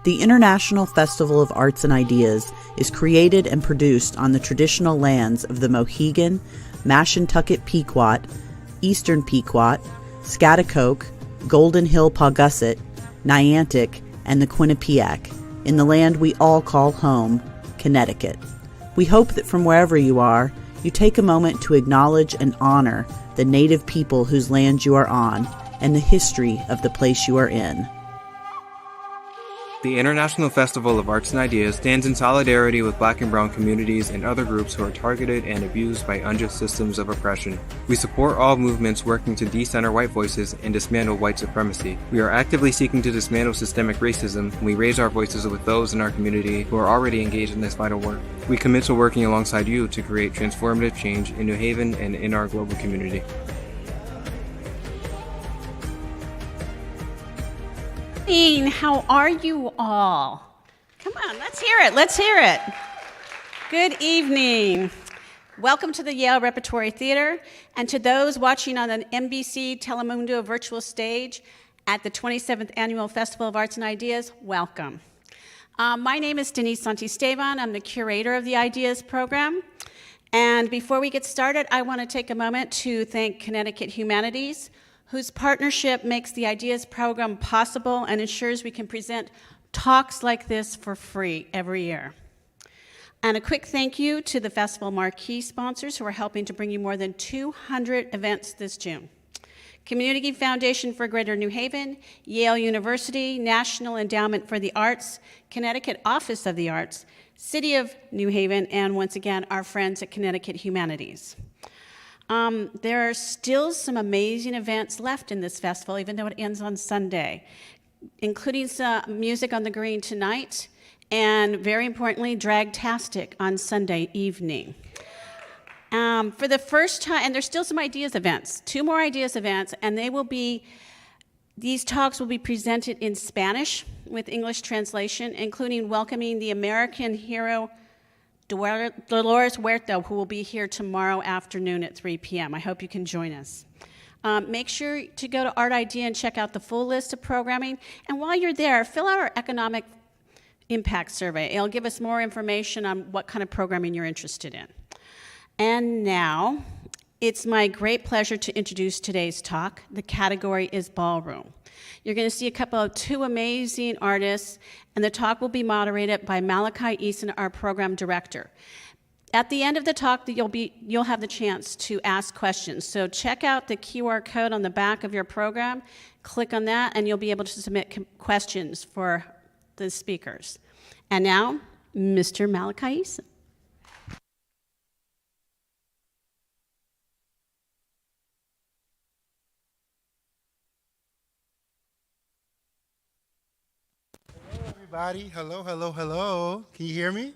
The International Festival of Arts and Ideas is created and produced on the traditional lands of the Mohegan, Mashantucket Pequot, Eastern Pequot, Schaghticoke, Golden Hill Paugussett, Niantic, and the Quinnipiac, in the land we all call home, Connecticut. We hope that from wherever you are, you take a moment to acknowledge and honor the native people whose land you are on and the history of the place you are in. The International Festival of Arts and Ideas stands in solidarity with Black and Brown communities and other groups who are targeted and abused by unjust systems of oppression. We support all movements working to decenter white voices and dismantle white supremacy. We are actively seeking to dismantle systemic racism, and we raise our voices with those in our community who are already engaged in this vital work. We commit to working alongside you to create transformative change in New Haven and in our global community. How are you all? Come on, let's hear it. Let's hear it. Good evening. Welcome to the Yale Repertory Theater, and to those watching on an NBC Telemundo virtual stage at the 27th Annual Festival of Arts and Ideas, welcome. My name is Denise Santisteban. I'm the curator of the Ideas program. And before we get started, I want to take a moment to thank Connecticut Humanities, whose partnership makes the Ideas program possible and ensures we can present talks like this for free every year. And a quick thank you to the festival marquee sponsors who are helping to bring you more than 200 events this June. Community Foundation for Greater New Haven, Yale University, National Endowment for the Arts, Connecticut Office of the Arts, City of New Haven, and once again, our friends at Connecticut Humanities. There are still some amazing events left in this festival, even though it ends on Sunday, including some music on the green tonight, and very importantly, Dragtastic on Sunday evening. For the first time, and there's still some Ideas events, 2 more Ideas events, and these talks will be presented in Spanish with English translation, including welcoming the American hero Dolores Huerta, who will be here tomorrow afternoon at 3 p.m. I hope you can join us. Make sure to go to Art Idea and check out the full list of programming. And while you're there, fill out our economic impact survey. It'll give us more information on what kind of programming you're interested in. And now, it's my great pleasure to introduce today's talk. The category is Ballroom. You're going to see two amazing artists, and the talk will be moderated by Malachi Eason, our program director. At the end of the talk, you'll have the chance to ask questions. So check out the QR code on the back of your program, click on that, and you'll be able to submit questions for the speakers. And now, Mr. Malachi Eason. Everybody, hello, hello, hello. Can you hear me?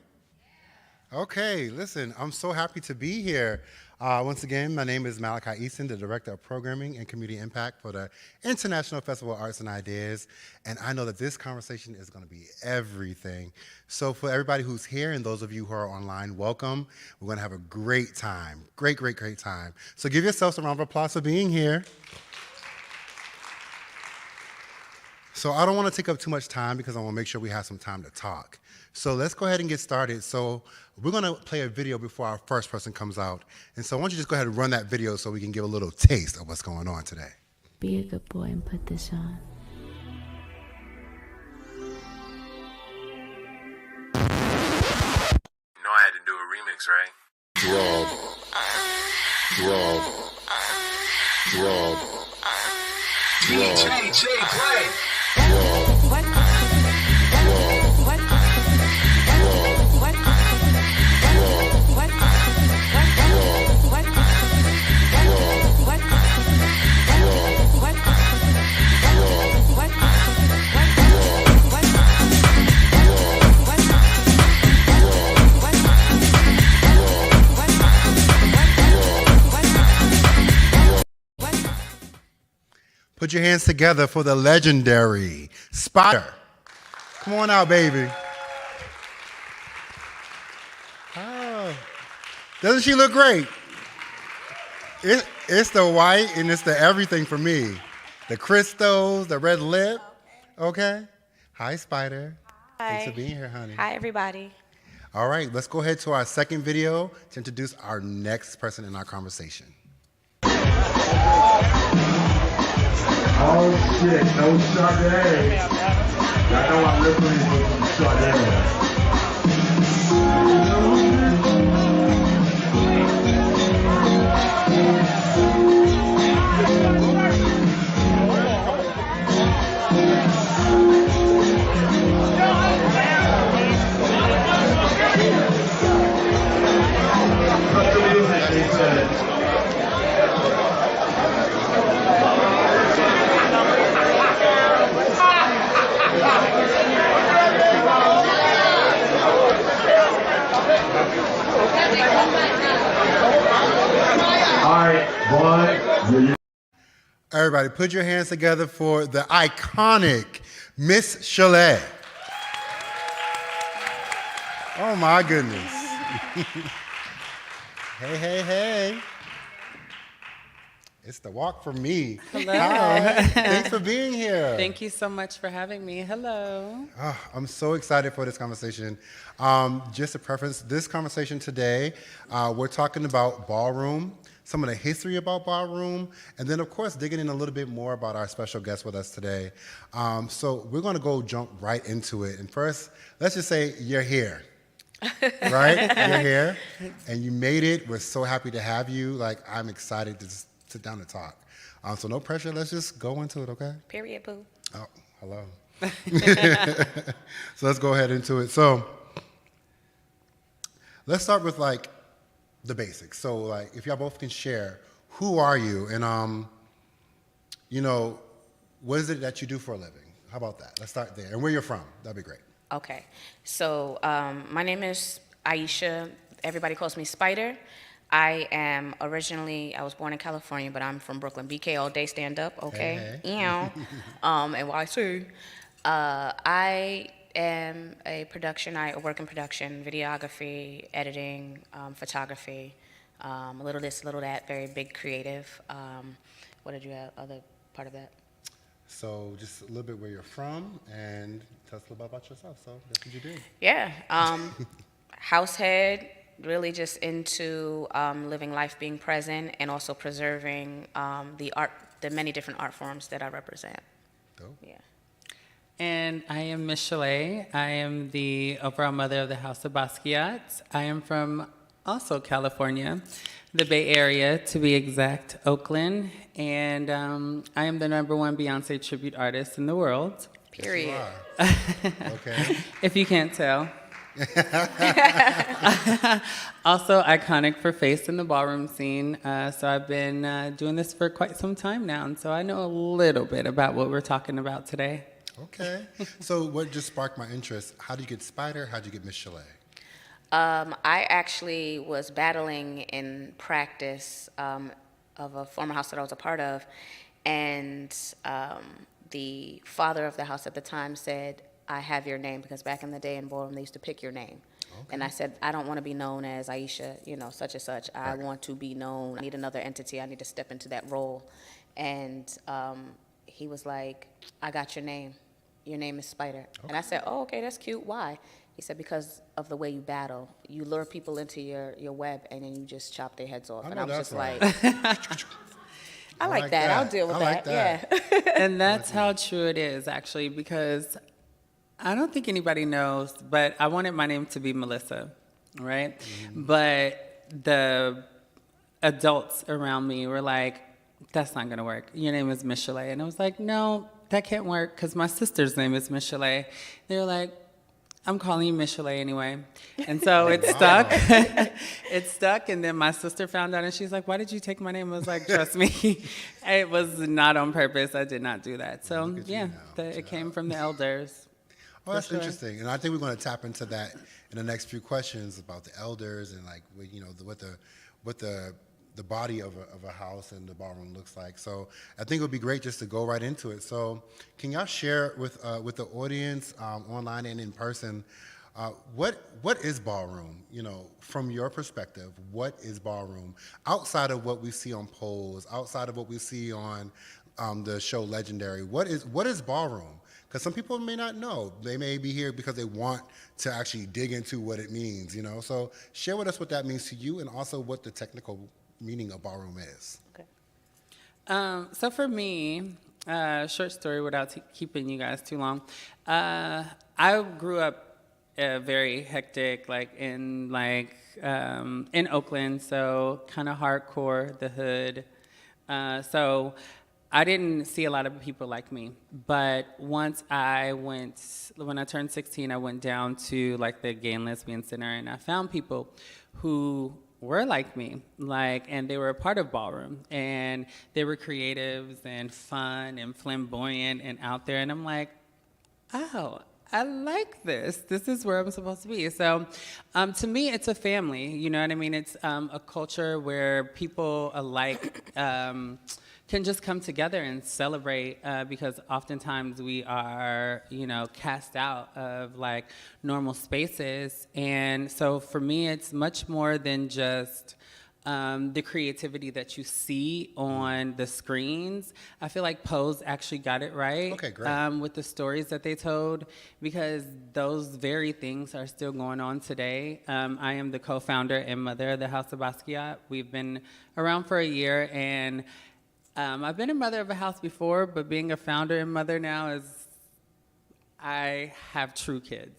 Okay, listen, I'm so happy to be here. Once again, my name is Malachi Eason, the Director of Programming and Community Impact for the International Festival of Arts and Ideas, and I know that this conversation is going to be everything. So for everybody who's here and those of you who are online, welcome. We're going to have a great time, great, great, great time. So give yourselves a round of applause for being here. So I don't want to take up too much time because I want to make sure we have some time to talk. So let's go ahead and get started. So we're going to play a video before our first person comes out. And so why don't you just go ahead and run that video so we can give a little taste of what's going on today. Be a good boy and put this on. You know I had to do a remix, right? DJ play. Put your hands together for the legendary Spyder. Come on out, baby. Oh, doesn't she look great? It's the white and it's the everything for me. The crystals, the red lip. Okay. Hi, Spyder. Thanks for being here, honey. Hi, everybody. All right, let's go ahead to our second video to introduce our next person in our conversation. Oh shit, no Shalae. Y'all know I'm listening for some Shalae. Everybody, put your hands together for the iconic Miss Shalae. Oh my goodness. Hey, hey, hey. It's the walk for me. Hello. Hi. Thanks for being here. Thank you so much for having me. Hello. Oh, I'm so excited for this conversation. Just a preference, this conversation today, we're talking about ballroom, some of the history about ballroom, and then of course digging in a little bit more about our special guest with us today. So we're gonna jump right into it. And first, let's just say you're here, right? You're here, and you made it. We're so happy to have you. Like, I'm excited to just sit down and talk. So no pressure, let's just go into it, okay? Period, boo. Oh, hello. So let's go ahead into it. So let's start with like the basics. So like if y'all both can share, who are you and you know, what is it that you do for a living? How about that? Let's start there. And where you're from, that'd be great. Okay. So my name is Aishah. Everybody calls me Spyder. I was born in California, but I'm from Brooklyn. BK all day, stand up, okay? Hey. NYC. I am a production, I work in production, videography, editing, photography, a little this, a little that, very big creative. What did you have, other part of that? So just a little bit where you're from and tell us a little bit about yourself. So that's what you do. Yeah, househead, really just into living life, being present, and also preserving the many different art forms that I represent. Dope. Yeah. And I am Miss Shalae. I am the overall mother of the House of Basquiat. I am from also California, the Bay Area to be exact, Oakland. And I am the #1 Beyonce tribute artist in the world. Period. Okay. If you can't tell. Also iconic for face in the ballroom scene. So I've been doing this for quite some time now. And so I know a little bit about what we're talking about today. Okay. So what just sparked my interest? How did you get Spyder? How did you get Miss Shalae? I actually was battling in practice of a former house that I was a part of, and the father of the house at the time said, I have your name, because back in the day in ballroom they used to pick your name. Okay. And I said, I don't want to be known as Aishah, you know, such and such. I want to be known. I need another entity. I need to step into that role. And he was like, I got your name. Your name is Spyder. Okay. And I said, oh, okay, that's cute. Why? He said, because of the way you battle. You lure people into your web, and then you just chop their heads off. And I was just like, I like that. I'll deal with that. Yeah. And that's how true it is, actually, because I don't think anybody knows, but I wanted my name to be Melissa, right? Mm-hmm. But the adults around me were like, that's not going to work. Your name is Miss Shalae. And I was like, no, that can't work, because my sister's name is Miss Shalae. They were like, I'm calling you Miss Shalae anyway. And so it stuck. It stuck, and then my sister found out, and she's like, why did you take my name? I was like, trust me, it was not on purpose. I did not do that. So, yeah, it came from the elders. Oh, that's interesting. And I think we're going to tap into that in the next few questions about the elders and, like, you know, what the body of a house and the ballroom looks like. So I think it would be great just to go right into it. So can y'all share with the audience online and in person, what is ballroom? You know, from your perspective, what is ballroom? Outside of what we see on polls, outside of what we see on the show Legendary, what is ballroom? Because some people may not know. They may be here because they want to actually dig into what it means, So share with us what that means to you and also what the technical meaning of ballroom is. Okay. So for me, short story without keeping you guys too long. I grew up very hectic, in Oakland, so kind of hardcore, the hood. So I didn't see a lot of people like me. But when I turned 16, I went down to the Gay and Lesbian Center, and I found people who were like me, and they were a part of ballroom, and they were creatives and fun and flamboyant and out there, and I'm like, oh, I like this. This is where I'm supposed to be. So to me, it's a family, you know what I mean? It's a culture where people alike can just come together and celebrate because oftentimes we are, cast out of normal spaces. And so for me, it's much more than just the creativity that you see on the screens. I feel like Pose actually got it right. Okay, great. With the stories that they told, because those very things are still going on today. I am the co-founder and mother of the House of Basquiat. We've been around for a year, and I've been a mother of a house before, but being a founder and mother now is, I have true kids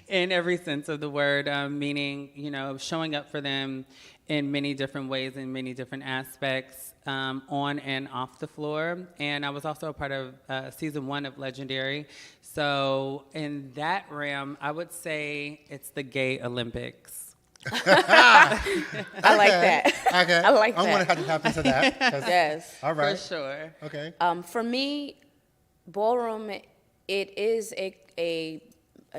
in every sense of the word, meaning, showing up for them in many different ways, in many different aspects, on and off the floor. And I was also a part of season 1 of Legendary. So in that realm, I would say it's the Gay Olympics. I like that. Okay. I like that. I'm going to have to tap into that. Yes. All right. For sure. Okay. For me, ballroom, it is a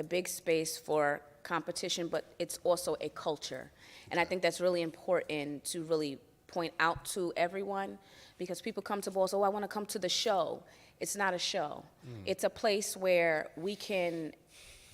big space for competition, but it's also a culture. And I think that's really important to really point out to everyone, because people come to balls, I want to come to the show. It's not a show. It's a place where we can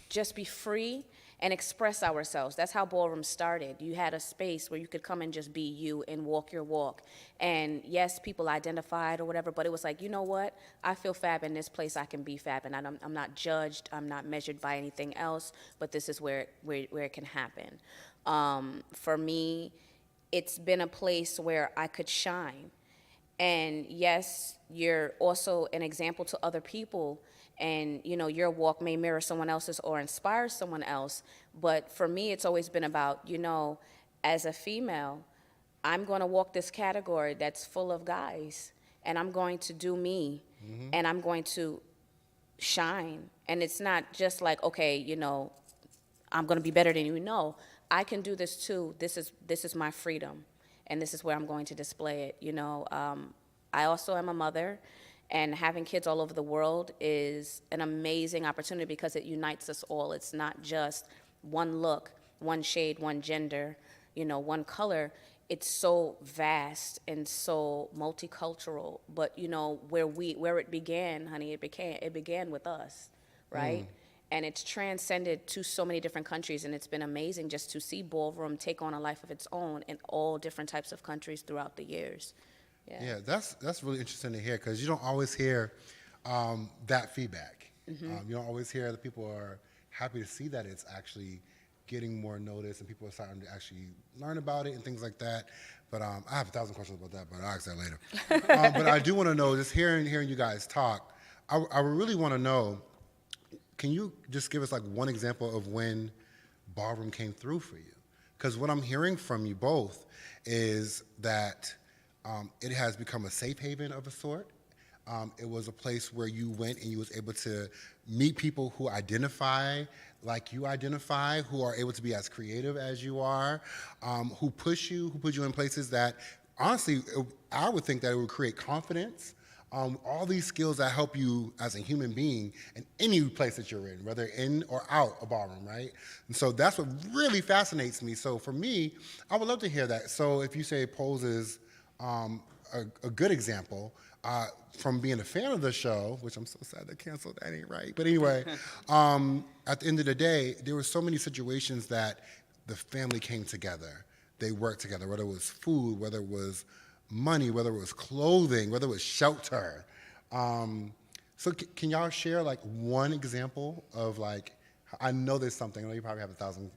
just be free and express ourselves. That's how ballroom started. You had a space where you could come and just be you and walk your walk. And yes, people identified or whatever, but it was like, you know what? I feel fab in this place, I can be fab, and I'm not judged, I'm not measured by anything else, but this is where it can happen. For me, it's been a place where I could shine. And yes, you're also an example to other people, and your walk may mirror someone else's or inspire someone else. But for me, it's always been about, as a female, I'm going to walk this category that's full of guys, and I'm going to do me, and I'm going to shine. And it's not just like, okay, I'm going to be better than you. No, I can do this too. This is my freedom, and this is where I'm going to display it. I also am a mother, and having kids all over the world is an amazing opportunity because it unites us all. It's not just one look, one shade, one gender, one color. It's so vast and so multicultural. But where it began, honey, it began with us, right? And it's transcended to so many different countries, and it's been amazing just to see ballroom take on a life of its own in all different types of countries throughout the years. Yeah, that's really interesting to hear, because you don't always hear that feedback. You don't always hear that people are happy to see that it's actually getting more notice and people are starting to actually learn about it and things like that. But I have 1,000 questions about that, but I'll ask that later. But I do want to know, just hearing you guys talk, I really want to know, can you just give us one example of when ballroom came through for you? Because what I'm hearing from you both is that it has become a safe haven of a sort. It was a place where you went and you was able to meet people who identify like you identify, who are able to be as creative as you are, who put you in places that, honestly, I would think that it would create confidence. All these skills that help you as a human being in any place that you're in, whether in or out a ballroom, right? And so that's what really fascinates me. So for me, I would love to hear that. So if you say Pose is a good example, from being a fan of the show, which I'm so sad they canceled, that ain't right. But anyway, at the end of the day, there were so many situations that the family came together. They worked together, whether it was food, whether it was money, whether it was clothing, whether it was shelter. So can y'all share like one example of like, I know there's something, I know you probably have 1,000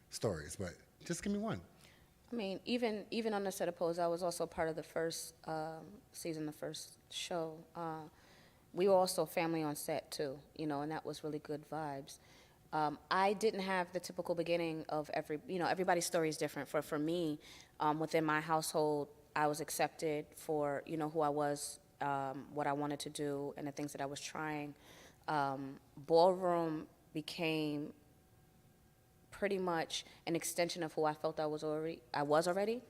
stories, but just give me one. I mean, even on the set of Pose, I was also part of the first season, the first show. We were also family on set too, you know, and that was really good vibes. I didn't have the typical beginning of everybody's story is different. For me, within my household, I was accepted for, you know, who I was, what I wanted to do, and the things that I was trying. Ballroom became pretty much an extension of who I felt I was already,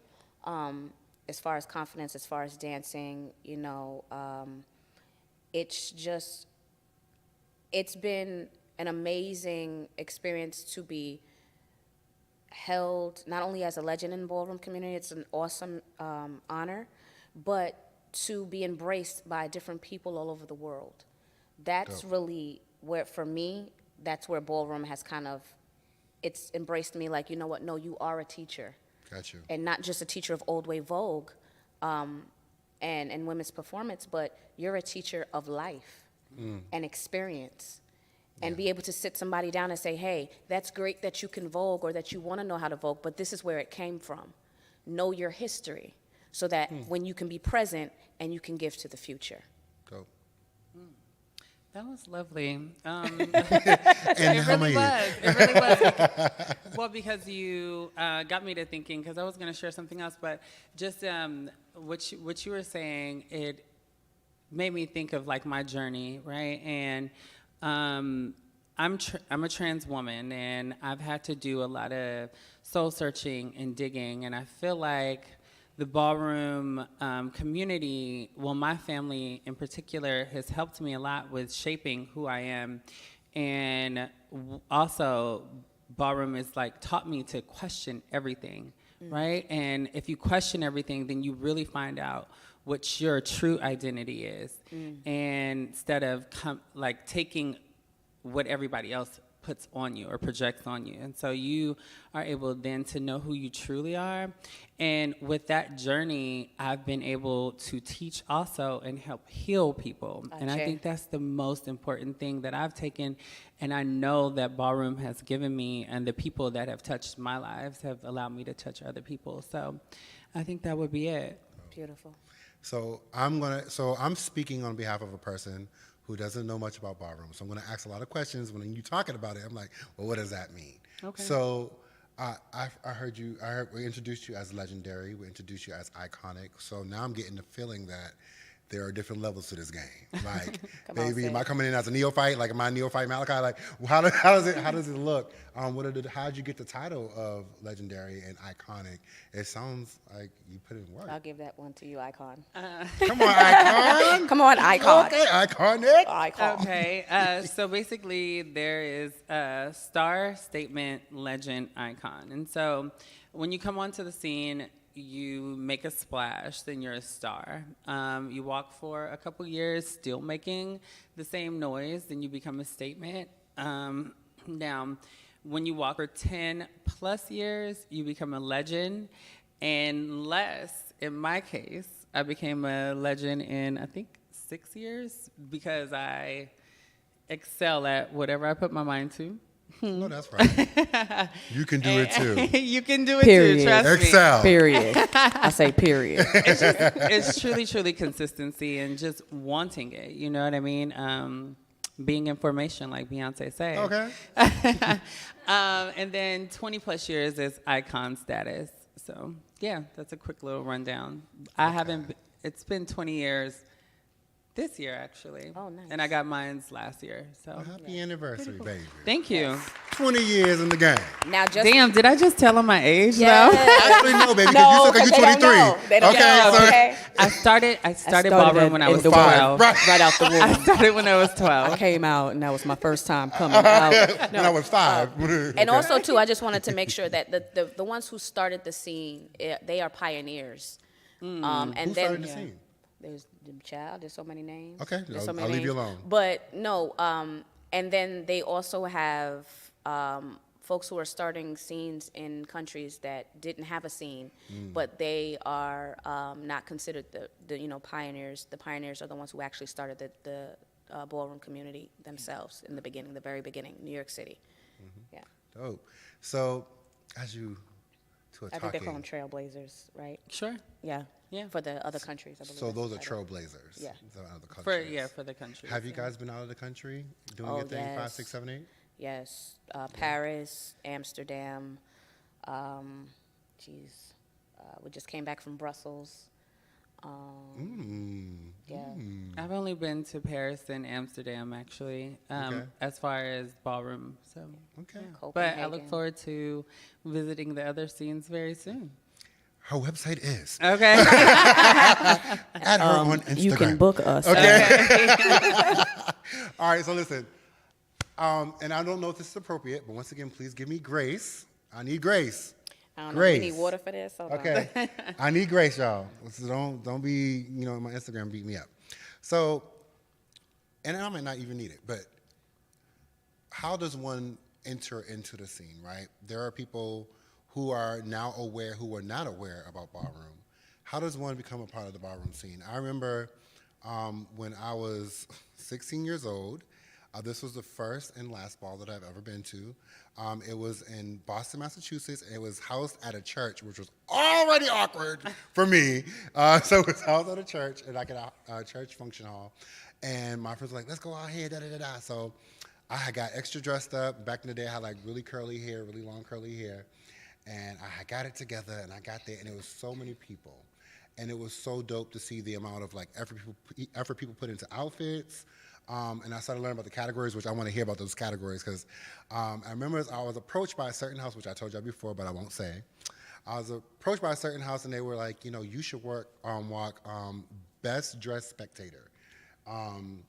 as far as confidence, as far as dancing, you know. It's been an amazing experience to be held not only as a legend in the ballroom community, it's an awesome honor, but to be embraced by different people all over the world. That's really where, for me, that's where ballroom has kind of, it's embraced me like, you know what, no, you are a teacher. Got you. And not just a teacher of old way vogue and women's performance, but you're a teacher of life and experience. And be able to sit somebody down and say, hey, that's great that you can vogue or that you want to know how to vogue, but this is where it came from. Know your history so that when you can be present and you can give to the future. Dope. That was lovely. And It how really many? was. It really was. Well, because you got me to thinking, because I was going to share something else, but just what you were saying, it made me think of like my journey, right? And I'm a trans woman, and I've had to do a lot of soul searching and digging, and I feel like the ballroom community, well, my family in particular, has helped me a lot with shaping who I am, and also ballroom has like taught me to question everything, right? And if you question everything, then you really find out what your true identity is, and instead of taking what everybody else puts on you or projects on you. And so you are able then to know who you truly are. And with that journey, I've been able to teach also and help heal people. And I think that's the most important thing that I've taken, and I know that ballroom has given me, and the people that have touched my lives have allowed me to touch other people. So I think that would be it. Beautiful. So I'm speaking on behalf of a person who doesn't know much about ballroom. So I'm going to ask a lot of questions. When you're talking about it, I'm like, well, what does that mean? Okay. So I heard we introduced you as legendary. We introduced you as iconic. So now I'm getting the feeling that there are different levels to this game. Like, baby, am I coming in as a neophyte? Like, am I a neophyte Malachi? Like, how does it look? How'd you get the title of legendary and iconic? It sounds like you put in work. I'll give that one to you, Icon. Come on, icon. Come on, Icon. Okay, iconic. Icon. Okay, so basically there is a star, statement, legend, icon. And so when you come onto the scene, you make a splash, then you're a star. You walk for a couple years still making the same noise, then you become a statement. Now, when you walk for 10 plus years, you become a legend. Unless, in my case, I became a legend in, I think, 6 years, because I excel at whatever I put my mind to. No, that's right. You can do it too. You can do it Period. too, trust me. Excel. Period. I say period. It's truly consistency and just wanting it. You know what I mean? Being in formation, like Beyonce say. Okay. And then 20 plus years is icon status. So yeah, that's a quick little rundown. It's been 20 years this year, actually. Oh, nice. And I got mine's last year. So Well, happy anniversary, baby. thank you. 20 years in the game. Now, just Damn, did I just tell them my age Yes. though? Actually, no, baby, No, because because you're they don't 23. know. They don't know, so okay? I started ballroom when I was 12. Right out the I womb. started when I was 12. I came out, and that was my first time coming out. when I was 5. And also, too, I just wanted to make sure that the ones who started the scene, they are pioneers. And Who then started the scene? there's the child. There's so many names. Okay, There's so I'll many leave you names. alone. But no, and then they also have folks who are starting scenes in countries that didn't have a scene, but they are not considered the pioneers. The pioneers are the ones who actually started ballroom community themselves in the beginning, the very beginning, New York City. Yeah. Dope. So, as you two are I think they call talking, them trailblazers, right? Sure. Yeah. Yeah. For the other countries, I believe. so that's those the are title. trailblazers. Yeah. The other For countries. for the country. Have you guys been out of the country doing Oh, your thing? 5, yes. 6, 7, 8. Yes. Paris, Amsterdam. We just came back from Brussels. Yeah. I've only been to Paris and Amsterdam, actually, Okay. as far as ballroom. So, Okay. yeah. But I look Copenhagen. forward to visiting the other scenes very soon. Her website is. Okay. Add her on Instagram. You can book us. All right, so listen. And I don't know if this is appropriate, but once again, please give me grace. I need grace. I don't know Grace. if we need water for this. Hold on. Okay. I need grace, y'all. So don't be, my Instagram beat me up. So, and I might not even need it, but how does one enter into the scene, right? There are people who are now aware, who were not aware about ballroom. How does one become a part of the ballroom scene? I remember when I was 16 years old, this was the first and last ball that I've ever been to. It was in Boston, Massachusetts. It was housed at a church, which was already awkward for me. So it was housed at a church, like at a church function hall. And my friends were like, let's go out here, da-da-da-da. So I had got extra dressed up. Back in the day, I had like really curly hair, really long curly hair. And I had got it together, and I got there, and it was so many people. And it was so dope to see the amount of like effort people put into outfits. And I started learning about the categories, which I want to hear about those categories, because I remember I was approached by a certain house, which I told you before, but I won't say. I was approached by a certain house, and they were like, you should walk best dressed spectator. And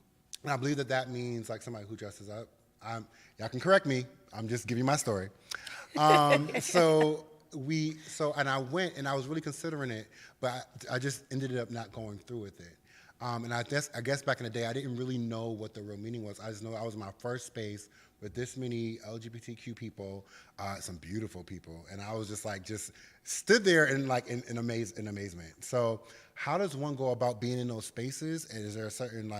I believe that means like somebody who dresses up. Y'all can correct me. I'm just giving you my story. And I went, and I was really considering it, but I just ended up not going through with it. And I guess back in the day, I didn't really know what the real meaning was. I just know I was in my first space with this many LGBTQ people, some beautiful people, and I was just stood there in amazement. So, how does one go about being in those spaces? And is there a certain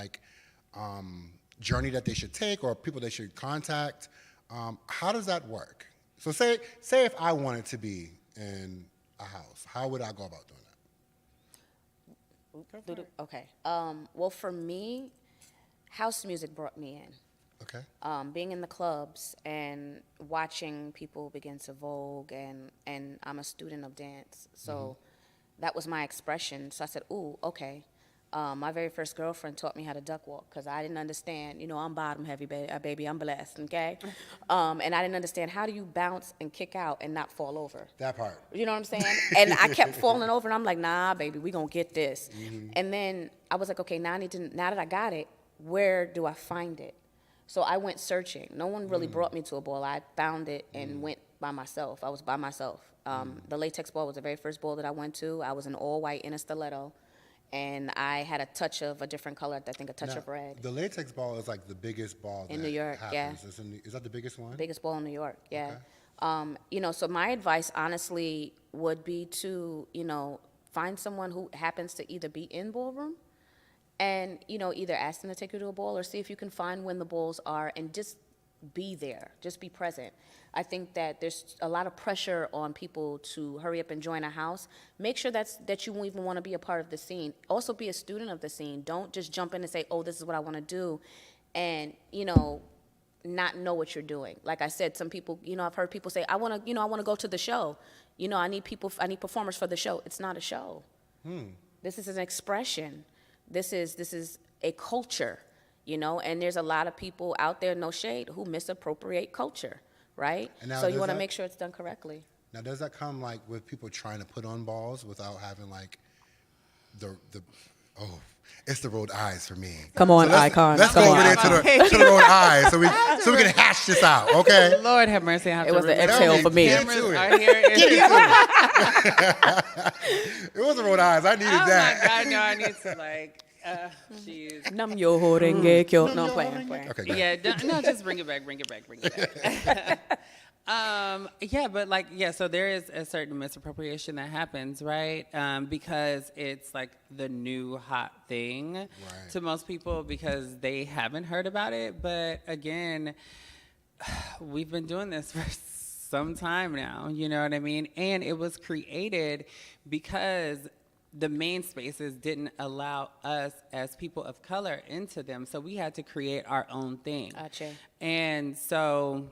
journey that they should take, or people they should contact? How does that work? So, say if I wanted to be in a house, how would I go about doing that? Okay. Well, for me, house music brought me in. Okay. Being in the clubs and watching people begin to vogue, and I'm a student of dance, so that was my expression. So I said, ooh, okay. My very first girlfriend taught me how to duck walk, because I didn't understand. I'm bottom heavy, baby. I'm blessed, okay? And I didn't understand, how do you bounce and kick out and not fall over? That part. You know what I'm saying? And I kept falling over, and I'm like, nah, baby, we gonna get this. And then I was like, okay, now that I got it, where do I find it? So I went searching. No one really brought me to a ball. I found it and went by myself. I was by myself. The latex ball was the very first ball that I went to. I was in all white in a stiletto. And I had a touch of a different color, I think a touch of red. The latex ball is like the biggest ball in New York, happens. yeah. Is that the biggest one? Biggest ball in New York, yeah. Okay. So my advice, honestly, would be to, find someone who happens to either be in ballroom and, either ask them to take you to a ball, or see if you can find when the balls are, and just be there, just be present. I think that there's a lot of pressure on people to hurry up and join a house. Make sure that you even want to be a part of the scene. Also be a student of the scene. Don't just jump in and say, oh, this is what I want to do, and, not know what you're doing. Like I said, some people, I've heard people say, I want to go to the show. I need performers for the show. It's not a show. This is an expression. This is a culture, and there's a lot of people out there, no shade, who misappropriate culture. Right? So you want to make sure it's done correctly. Now, does that come with people trying to put on balls without having it's the rolled eyes for me. Come on, icon. Let's go over there to the rolled eyes so we can hash this out, okay? Lord have mercy. It was the exhale for me. Cameras are here. It was the rolled eyes. I needed that. Oh my God, no, I need to jeez. Nam yo horenge kyo. No, I'm playing. Okay, Yeah, no, just bring it back. Yeah, but like, yeah, so there is a certain misappropriation that happens, right? Because it's like the new hot thing to most people because they haven't heard about it. But again, we've been doing this for some time now, you know what I mean? And it was created because the main spaces didn't allow us as people of color into them. So we had to create our own thing. Gotcha. And so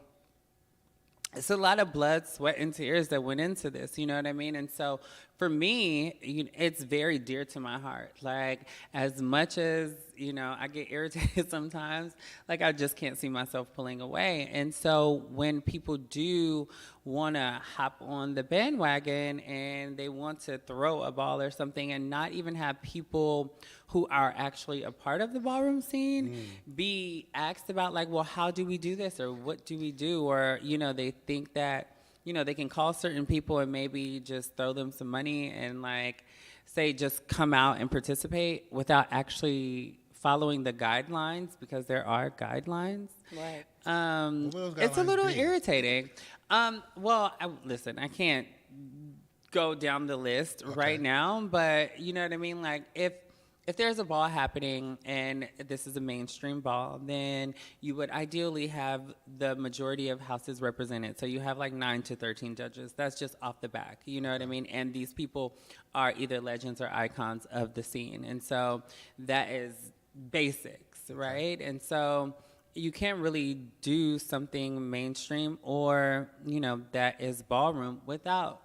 it's a lot of blood, sweat, and tears that went into this, you know what I mean? And so for me, it's very dear to my heart. Like, as much as, I get irritated sometimes, like, I just can't see myself pulling away. And so when people do want to hop on the bandwagon and they want to throw a ball or something and not even have people who are actually a part of the ballroom scene be asked about, like, well, how do we do this, or what do we do? Or, they think that, they can call certain people and maybe just throw them some money and, like, say just come out and participate without actually following the guidelines, because there are guidelines. Right. It's a little irritating. Listen, I can't go down the list right now, but you know what I mean? Like, if there's a ball happening and this is a mainstream ball, then you would ideally have the majority of houses represented. So you have like 9 to 13 judges. That's just off the back, you know what I mean? And these people are either legends or icons of the scene. And so that is basics, right? And so you can't really do something mainstream or, that is ballroom without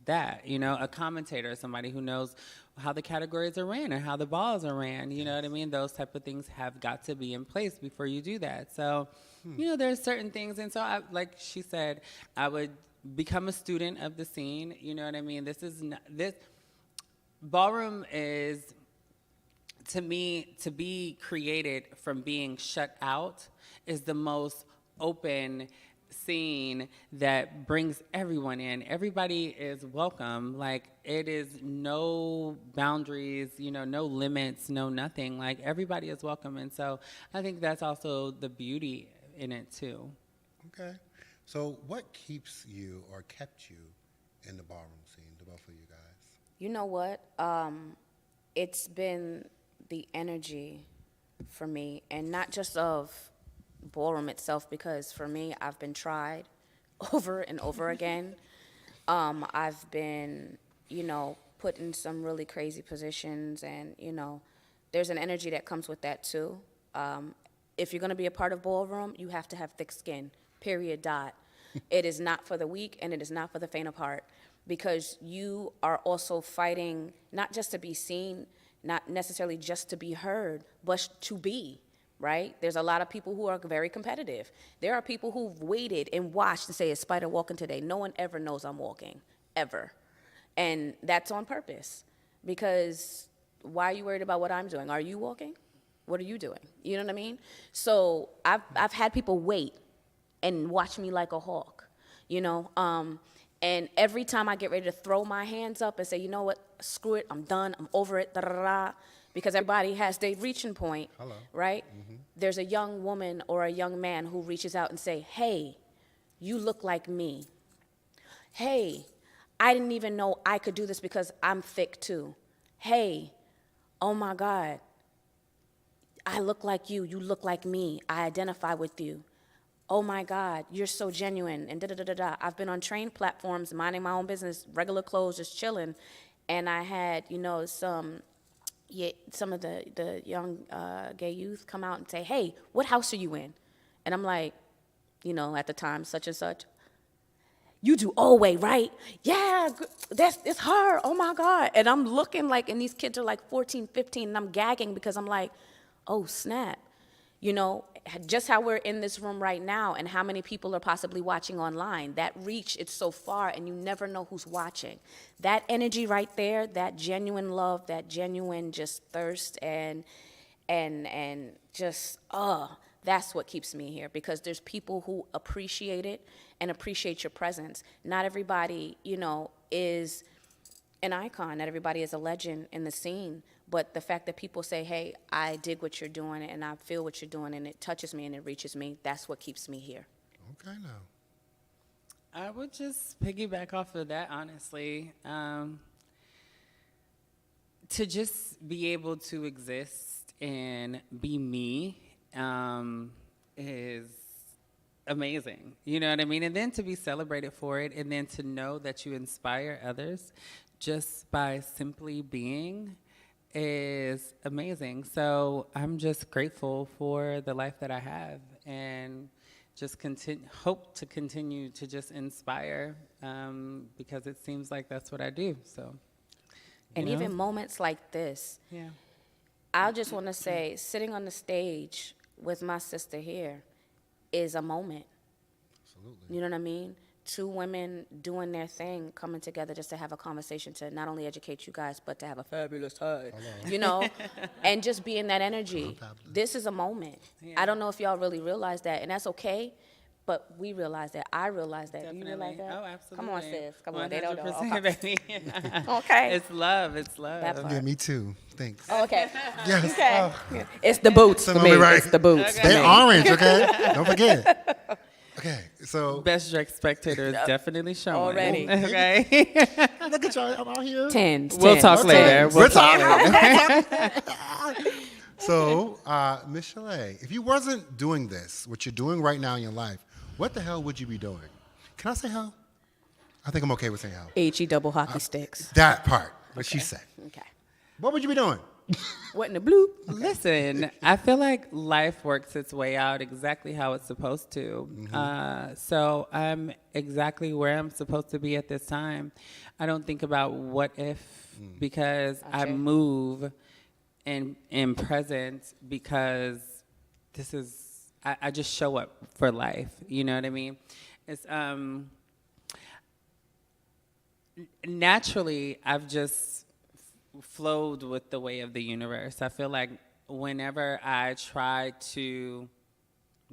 that, a commentator, somebody who knows how the categories are ran or how the balls are ran, you know what I mean? Those type of things have got to be in place before you do that. So, there's certain things. And so, like she said, I would become a student of the scene, you know what I mean? This ballroom is, to me, to be created from being shut out is the most open scene that brings everyone in. Everybody is welcome. Like, it is no boundaries, no limits, no nothing. Like, everybody is welcome. And so I think that's also the beauty in it too. Okay. So what keeps you or kept you in the ballroom scene, the both of you guys? You know what? It's been the energy for me, and not just of ballroom itself, because for me, I've been tried over and over again. I've been, put in some really crazy positions, and, there's an energy that comes with that too. If you're gonna be a part of ballroom, you have to have thick skin, period, dot. It is not for the weak, and it is not for the faint of heart, because you are also fighting not just to be seen, not necessarily just to be heard, but to be. Right? There's a lot of people who are very competitive. There are people who've waited and watched and say, is Spyder walking today? No one ever knows I'm walking, ever. And that's on purpose, because why are you worried about what I'm doing? Are you walking? What are you doing? You know what I mean? So I've had people wait and watch me like a hawk, and every time I get ready to throw my hands up and say, you know what, screw it, I'm done, I'm over it, da-da-da-da, because everybody has their reaching point, right? There's a young woman or a young man who reaches out and say, hey, you look like me. Hey, I didn't even know I could do this because I'm thick too. Hey, oh my God, I look like you look like me, I identify with you. Oh my God, you're so genuine, and da-da-da-da-da. I've been on train platforms, minding my own business, regular clothes, just chilling, and I had, some of the young gay youth come out and say, hey, what house are you in? And I'm like, at the time, such and such. You do Alway, right? Yeah, it's her, oh my God. And I'm looking like, and these kids are like 14, 15, and I'm gagging because I'm like, oh snap. Just how we're in this room right now and how many people are possibly watching online. That reach, it's so far, and you never know who's watching. That energy right there, that genuine love, that genuine just thirst and just, that's what keeps me here, because there's people who appreciate it and appreciate your presence. Not everybody, is an icon. Not everybody is a legend in the scene. But the fact that people say, hey, I dig what you're doing and I feel what you're doing and it touches me and it reaches me, that's what keeps me here. Okay, now. I would just piggyback off of that, honestly. To just be able to exist and be me is amazing. You know what I mean? And then to be celebrated for it, and then to know that you inspire others just by simply being is amazing. So I'm just grateful for the life that I have, and just hope to continue to just inspire, because it seems like that's what I do. So, and even moments like this, yeah, I just want to say, sitting on the stage with my sister here is a moment. Absolutely. You know what I mean? Two women doing their thing, coming together just to have a conversation, to not only educate you guys, but to have a fabulous time, you know, and just be in that energy. This is a moment. Yeah. I don't know if y'all really realize that, and that's okay, but we realize that. I realize that. definitely. Do you realize that? Oh, absolutely. Come on, sis. Come on. They don't know. 100%, Okay. baby. Okay. It's love. It's love. That part. Yeah, me too. Thanks. Oh, okay. Yes. Okay. Oh. It's the boots for Some me. of it right. It's the boots. Okay. They're orange, okay? Don't forget. Okay, so Best dressed spectator is definitely showing. Already. Okay. look at y'all. I'm out here. Tens. We'll talk Okay. later. We'll talk talk. later. So, Miss Shalae, if you wasn't doing this, what you're doing right now in your life, what the hell would you be doing? Can I say hell? I think I'm okay with saying hell. HE double hockey sticks. That part, what she said. Okay. What would you be doing? What in the blue? Listen, I feel like life works its way out exactly how it's supposed to. So I'm exactly where I'm supposed to be at this time. I don't think about what if, because I move in present, because this is, I just show up for life. You know what I mean? It's naturally, I've just flowed with the way of the universe. I feel like whenever I try to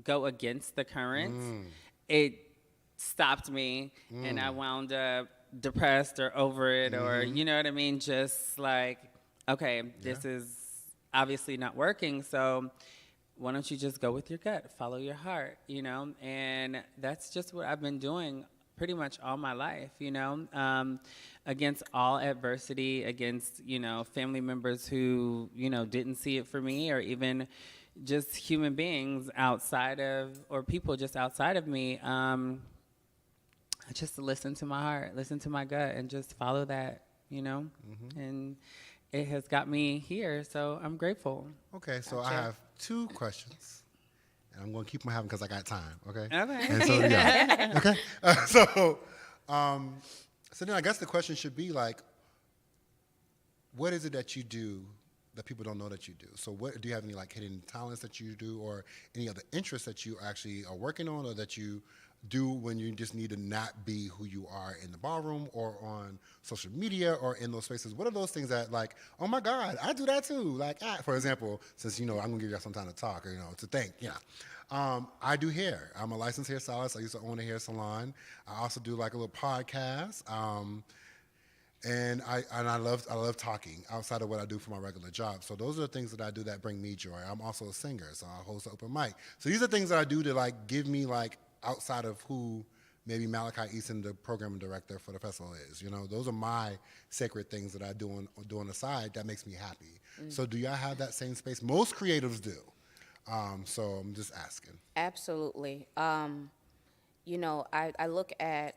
go against the current, it stopped me, and I wound up depressed or over it, or you know what I mean? Just like, okay, this is obviously not working, so why don't you just go with your gut, follow your heart, you know? And that's just what I've been doing pretty much all my life, you know, against all adversity, against, you know, family members who, you know, didn't see it for me, or even just human beings outside of, or people just outside of me. I just listen to my heart, listen to my gut, and just follow that, you know, and it has got me here, so I'm grateful. Okay, so I have two questions. And I'm going to keep them having because I got time, okay? Okay. And so, yeah. Okay? So then I guess the question should be like, what is it that you do that people don't know that you do? So do you have any like hidden talents that you do, or any other interests that you actually are working on, or that you do when you just need to not be who you are in the ballroom or on social media or in those spaces? What are those things that like, oh my God, I do that too? Like, for example, since, you know, I'm gonna give you some time to talk, or, you know, to think, I do hair. I'm a licensed hairstylist. I used to own a hair salon. I also do like a little podcast. And I love talking outside of what I do for my regular job. So those are the things that I do that bring me joy. I'm also a singer, so I host an open mic. So these are things that I do to like give me like outside of who maybe Malachi Easton, the programming director for the festival, is. You know, those are my sacred things that I do on the side that makes me happy. So do y'all have that same space? Most creatives do. So I'm just asking. Absolutely. You know, I look at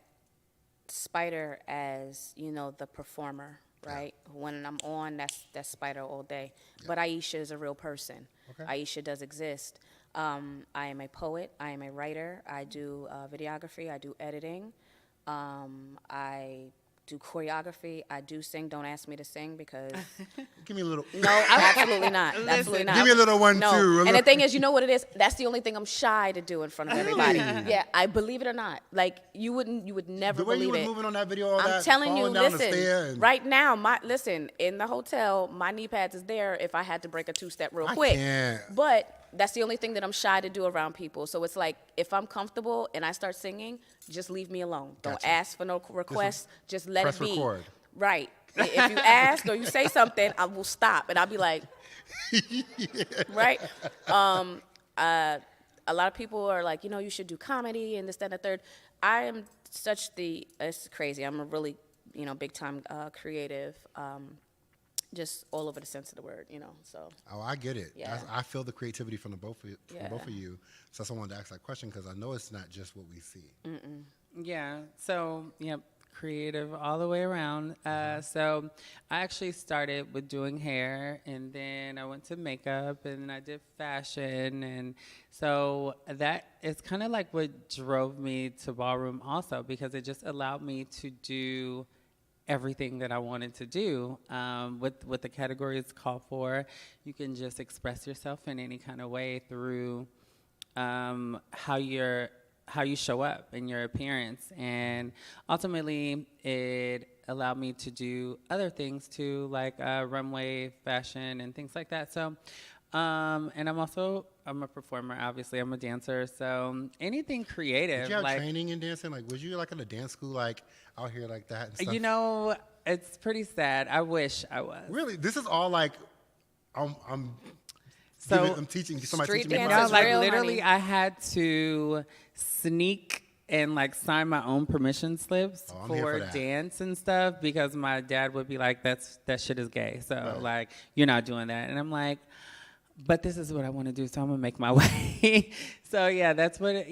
Spyder as, you know, the performer, right? When I'm on, that's Spyder all day. But Aishah is a real person. Okay. Aishah does exist. I am a poet. I am a writer. I do videography. I do editing. I do choreography. I do sing. Don't ask me to sing because Give me a little. no, absolutely not. Absolutely not. Give me a little one, no. too. And the thing is, you know what it is? That's the only thing I'm shy to do in front of everybody. Yeah, I believe it or not. Like you would never The way believe you were it. moving on that video, all I'm that, telling you, falling down the stair listen. and- Right now, in the hotel, my knee pads is there if I had to break a two-step real I quick. can't. But that's the only thing that I'm shy to do around people. So it's like if I'm comfortable and I start singing, just leave me alone. Don't Gotcha. ask for no requests. Just let press it be. record. Right. If you ask or you say something, I will stop and I'll be like, right? A lot of people are like, you know, you should do comedy and this, that, and the third. I am it's crazy. I'm a really, big time creative, just all over the sense of the word, so. Oh, I get it. Yeah. I feel the creativity from both of you. So that's why I wanted to ask that question, because I know it's not just what we see. Yeah. So, creative all the way around. So I actually started with doing hair, and then I went to makeup, and then I did fashion. And so that is kind of like what drove me to Ballroom also, because it just allowed me to do everything that I wanted to do. What the categories call for, you can just express yourself in any kind of way through how you show up in your appearance. And ultimately, it allowed me to do other things too, like runway fashion and things like that. So, and I'm a performer, obviously. I'm a dancer. So anything creative. Did you have training in dancing? Like, was you like in a dance school, like out here like that and stuff? It's pretty sad. I wish I was. Really? This is all like, I'm teaching somebody Street teaching me. dance is real, literally, honey. I had to sneak and sign my own permission slips I'm here for for that. dance and stuff, because my dad would be like, that shit is gay. So Right. you're not doing that. And I'm like, but this is what I want to do, so I'm gonna make my way. So that's what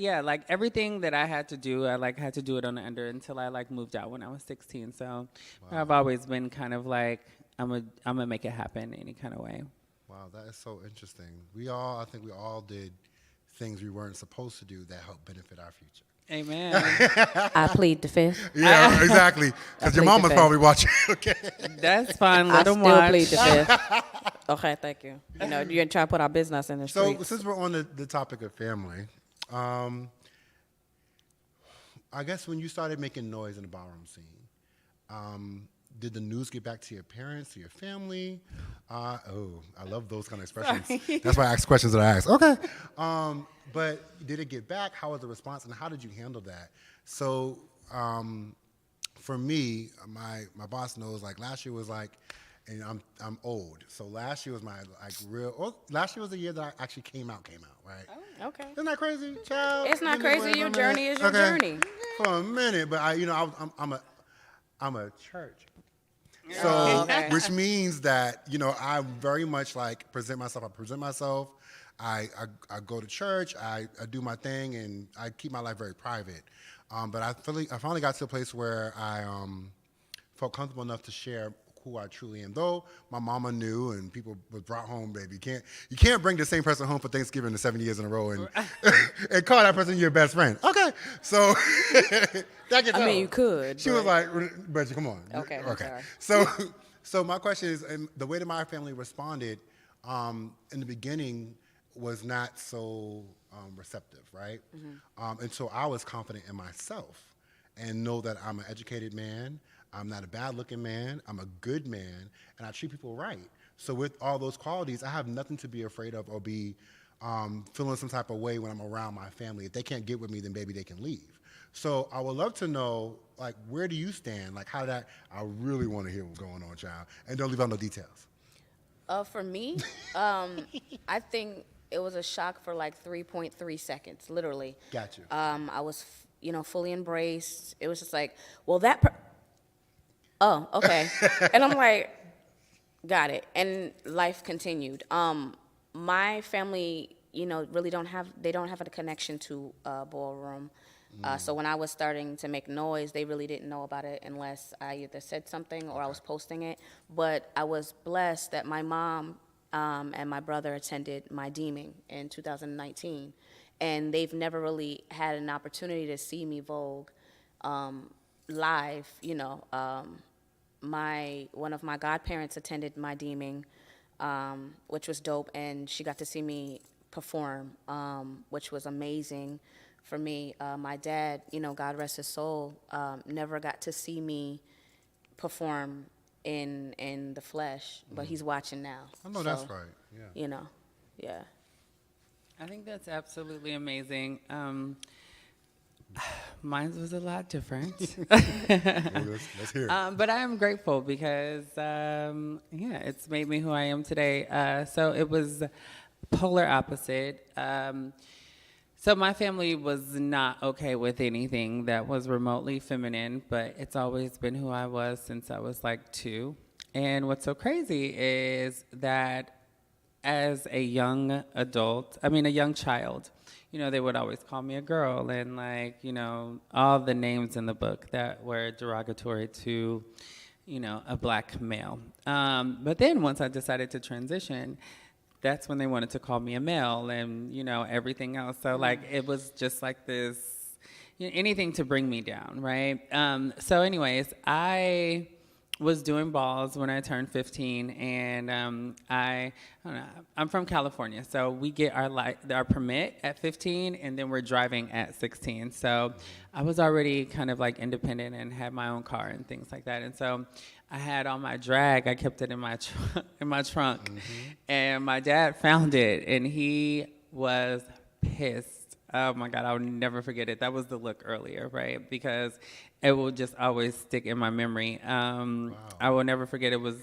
everything that I had to do, I had to do it on the under until I moved out when I was 16. So I've always been kind of like, I'm gonna make it happen any kind of way. Wow, that is so interesting. I think we all did things we weren't supposed to do that helped benefit our future. Amen. I plead the fifth. Yeah, exactly. Because your plead the mama's fifth. probably watching. Okay. That's fine. I Let them still watch. plead the fifth. Okay, thank you. You're trying to put our business in the So streets. since we're on the topic of family, I guess when you started making noise in the ballroom scene, did the news get back to your parents, to your family? I love those kind of expressions. Sorry. That's why I ask questions that I ask. Okay. But did it get back? How was the response, and how did you handle that? So for me, my boss knows, last year was and I'm old. So last year was my last year was the year that I actually came out, right? Oh, okay. Isn't that crazy, child? It's not Let me crazy. wait Your a journey minute. is your journey. For a minute, but I'm a church. So, okay. which means that, I very much present myself. I present myself. I go to church. I do my thing, and I keep my life very private. But I finally got to a place where I felt comfortable enough to share who I truly am. Though my mama knew, and people was brought home, baby. You can't bring the same person home for Thanksgiving the 7 years in a row and and call that person your best friend. Okay, so that gets. I mean, you could. She was like, "But come on." Okay. I'm Okay. sorry. So my question is, and the way that my family responded in the beginning was not so receptive, right? Mm-hmm. And so I was confident in myself and know that I'm an educated man. I'm not a bad-looking man. I'm a good man, and I treat people right. So with all those qualities, I have nothing to be afraid of or be feeling some type of way when I'm around my family. If they can't get with me, then maybe they can leave. So I would love to know, where do you stand? How that? I really want to hear what's going on, child, and don't leave out no details. For me, I think it was a shock for 3.3 seconds, literally. Got you. I was, fully embraced. It was just well, oh, okay. And I'm like, got it. And life continued. My family, really don't have a connection to Ballroom. So when I was starting to make noise, they really didn't know about it unless I either said something or I was posting it. But I was blessed that my mom and my brother attended my deeming in 2019. And they've never really had an opportunity to see me Vogue live, one of my godparents attended my deeming, which was dope, and she got to see me perform, which was amazing for me. My dad, God rest his soul, never got to see me perform in the flesh, but he's watching now. I know that's right. Yeah. Yeah. I think that's absolutely amazing. Mine was a lot different. Let's hear it. But I am grateful because, it's made me who I am today. So it was polar opposite. So my family was not okay with anything that was remotely feminine, but it's always been who I was since I was like 2. And what's so crazy is that as a young adult, a young child, they would always call me a girl and all the names in the book that were derogatory to, a black male. But then once I decided to transition, that's when they wanted to call me a male and, everything else. So it was just like this, anything to bring me down, right? So anyways, I was doing balls when I turned 15, and I don't know, I'm from California, so we get our permit at 15, and then we're driving at 16. So I was already kind of independent and had my own car and things like that. And so I had all my drag. I kept it in my trunk, and my dad found it, and he was pissed. Oh my God, I'll never forget it. That was the look earlier, right? Because it will just always stick in my memory. I will never forget, it was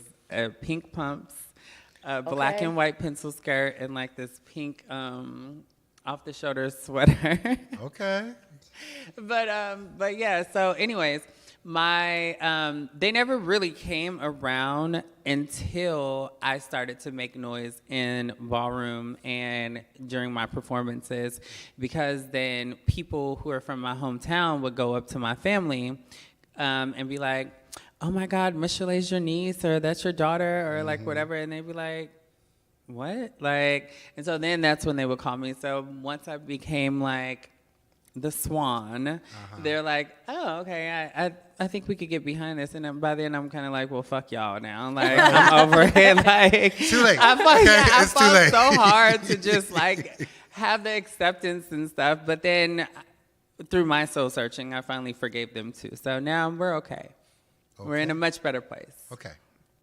pink pumps, black and white pencil skirt, and this pink off-the-shoulder sweater. Okay. But yeah, so anyways, they never really came around until I started to make noise in Ballroom and during my performances, because then people who are from my hometown would go up to my family and be like, oh my God, Miss Shalae's your niece, or that's your daughter, or whatever, and they'd be like, what? And so then that's when they would call me. So once I became the swan, they're like, oh, okay, I think we could get behind this. And then by then I'm kind of well, fuck y'all now. I'm over it. Too late. I fought so hard to just have the acceptance and stuff. But then through my soul searching, I finally forgave them too. So now we're okay. We're in a much better place. Okay.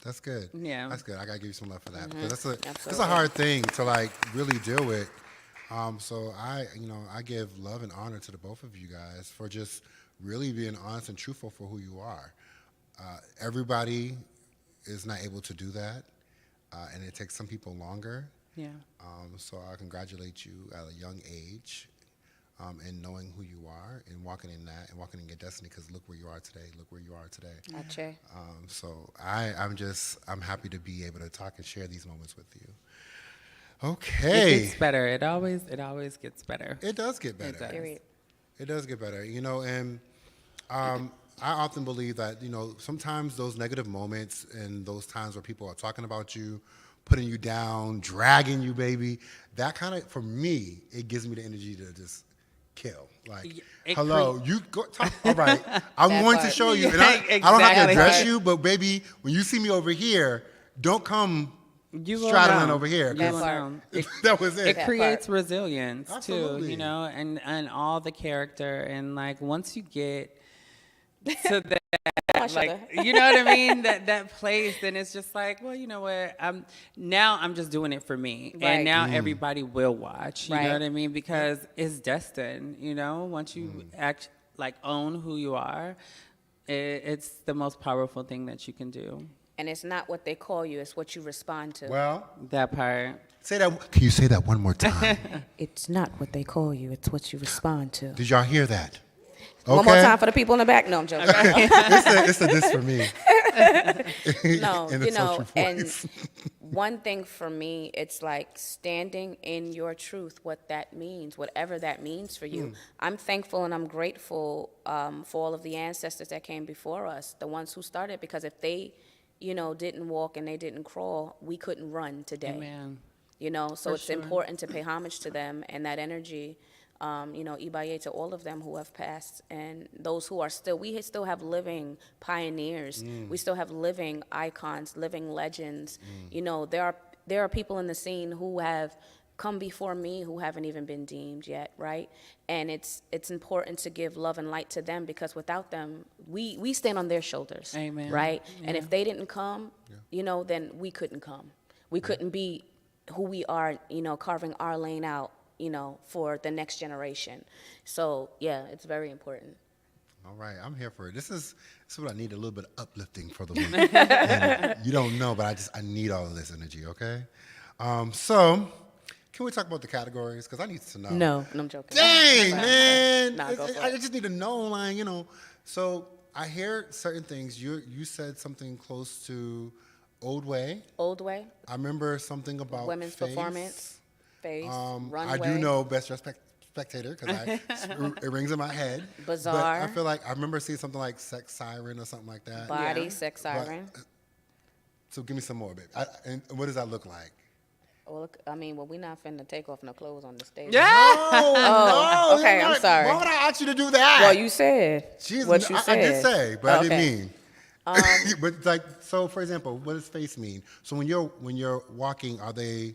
That's good. Yeah. That's good. I gotta give you some love for that. Because that's a hard thing to really deal with. So I give love and honor to the both of you guys for just really being honest and truthful for who you are. Everybody is not able to do that, and it takes some people longer. Yeah. So I congratulate you at a young age, and knowing who you are and walking in that and walking in your destiny. Because look where you are today. Look where you are today. Gotcha. So I'm happy to be able to talk and share these moments with you. Okay. It gets better. It always gets better. It does get better. It does. Period. It does get better, and I often believe that, sometimes those negative moments and those times where people are talking about you, putting you down, dragging you, baby, that kind of, for me, it gives me the energy to just kill. Hello, you go talk. All right, I'm going to show you. And I don't have to address you, but baby, when you see me over here, don't come straddling over here. That was it. It creates resilience. Absolutely. Too, and all the character, and once you get to that, you know what I mean, that place, then it's just well, you know what, I'm just doing it for me, and now everybody will watch. You know what I mean, because it's destined. Once you act own who you are, it's the most powerful thing that you can do. And it's not what they call you, it's what you respond to. Well, that part. Say that. Can you say that one more time? It's not what they call you, it's what you respond to. Did y'all hear that? Okay. One more time for the people in the back. No, I'm joking. it's a this for me. No, and one thing for me, it's standing in your truth, what that means, whatever that means for you. I'm thankful and I'm grateful for all of the ancestors that came before us, the ones who started, because if they didn't walk and they didn't crawl, we couldn't run today. Amen. So it's important to pay homage to them and that energy. Ibaye to all of them who have passed, and those who are still, we still have living pioneers. We still have living icons, living legends. There are people in the scene who have come before me who haven't even been deemed yet, right? And it's important to give love and light to them, because without them, we stand on their shoulders. Amen. Right? Yeah. And if they didn't come, then we couldn't come. We couldn't be who we are, carving our lane out, for the next generation. So yeah, it's very important. All right, I'm here for it. This is what I need, a little bit of uplifting for the women. And you don't know, but I need all of this energy, okay? So Can we talk about the categories? Because I need to know. No, I'm joking. Dang, man. Nah, go for I it. just need to know, like, So I hear certain things. You said something close to Old Way. Old Way. I remember something about Women's face. performance. Face. Runway. I do know Best Dressed Spectator because it rings in my head. Bazaar. But I feel like I remember seeing something like Sex Siren or something like that. Body, Sex Siren. So give me some more, babe. And what does that look like? Well, look, we're not finna take off no clothes on the stage. Yeah. No, okay, I'm sorry. Why would I ask you to do that? Well, you said Jeez, what you said. I did say, but I Okay. didn't mean. But like, so for example, what does face mean? So when you're walking, are they?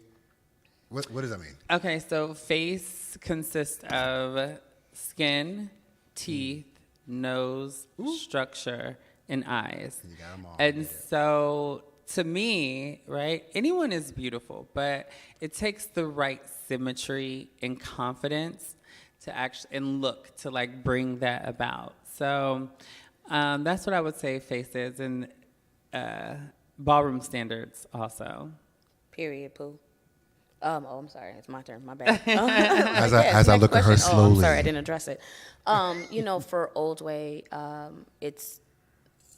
What does that mean? Okay, so face consists of skin, teeth, nose, structure, and eyes. You got 'em all. And so to me, right, anyone is beautiful, but it takes the right symmetry and confidence to actually and look to like bring that about. So that's what I would say face is, and ballroom standards also. Period, Pooh. I'm sorry. It's my turn. My bad. As I look at her slowly. I'm sorry. I didn't address it. For Old Way, it's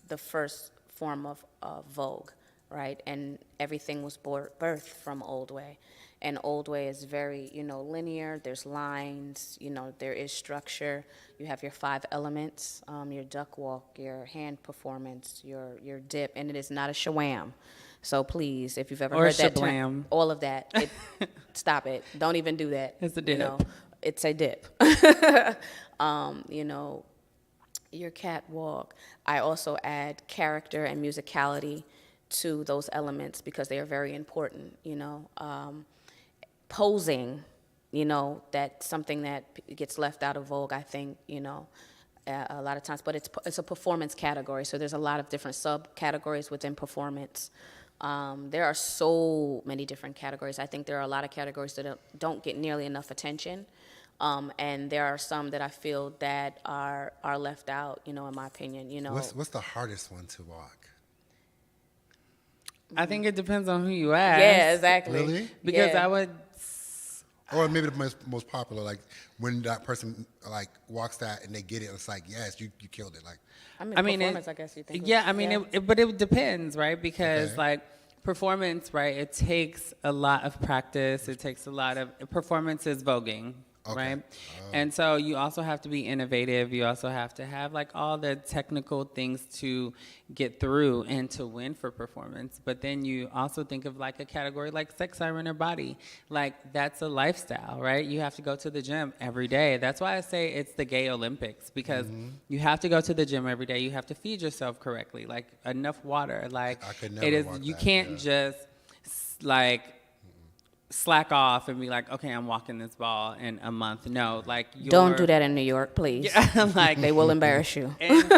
the first form of vogue, right? And everything was birthed from Old Way. And Old Way is very, linear. There's lines. There is structure. You have your 5 elements, your duck walk, your hand performance, your dip, and it is not a shawam. So please, if you've ever heard that term, all of that, stop it. Don't even do that. It's a dip. It's a dip. Your catwalk. I also add character and musicality to those elements because they are very important. Posing, that's something that gets left out of Vogue, I think, a lot of times. But it's a performance category, so there's a lot of different subcategories within performance. There are so many different categories. I think there are a lot of categories that don't get nearly enough attention. And there are some that I feel that are left out, in my opinion. What's the hardest one to walk? I think it depends on who you ask. Yeah, exactly. Really? Because Yeah. I would. Or maybe the most popular, like when that person like walks that and they get it, it's like, yes, you killed it. Like, performance, I guess you think. Yeah, but it depends, right? Because like performance, right? It takes a lot of practice. It takes a lot of performance is voguing. Okay. Right? And so you also have to be innovative. You also have to have like all the technical things to get through and to win for performance. But then you also think of like a category like sex, siren, or body. Like that's a lifestyle, right? You have to go to the gym every day. That's why I say it's the gay Olympics because you have to go to the gym every day. You have to feed yourself correctly, like enough water. Like I could never it is, walk you that, can't just like slack off and be like, okay, I'm walking this ball in a month. No, like Don't do that in New York, please. Yeah, like they will embarrass you. And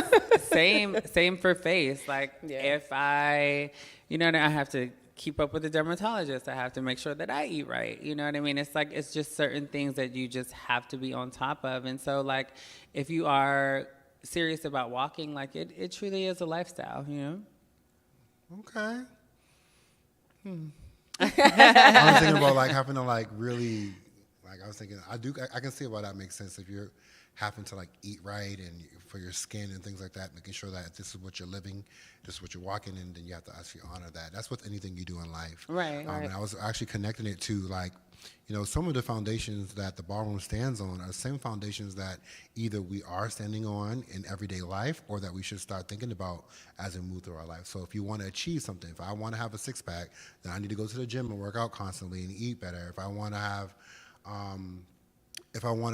same for face. Like if I have to keep up with the dermatologist. I have to make sure that I eat right. You know what I mean? It's like it's just certain things that you just have to be on top of. And so like if you are serious about walking, like it truly is a lifestyle, okay. I was thinking about like having to like really, like I was thinking I can see why that makes sense if you're having to like eat right and for your skin and things like that, making sure that this is what you're living, this is what you're walking in, then you have to actually honor that. That's with anything you do in life. Right. And I was actually connecting it to like, some of the foundations that the ballroom stands on are the same foundations that either we are standing on in everyday life or that we should start thinking about as we move through our life. So if you want to achieve something, if I want to have a six-pack, then I need to go to the gym and work out constantly and eat better. If I want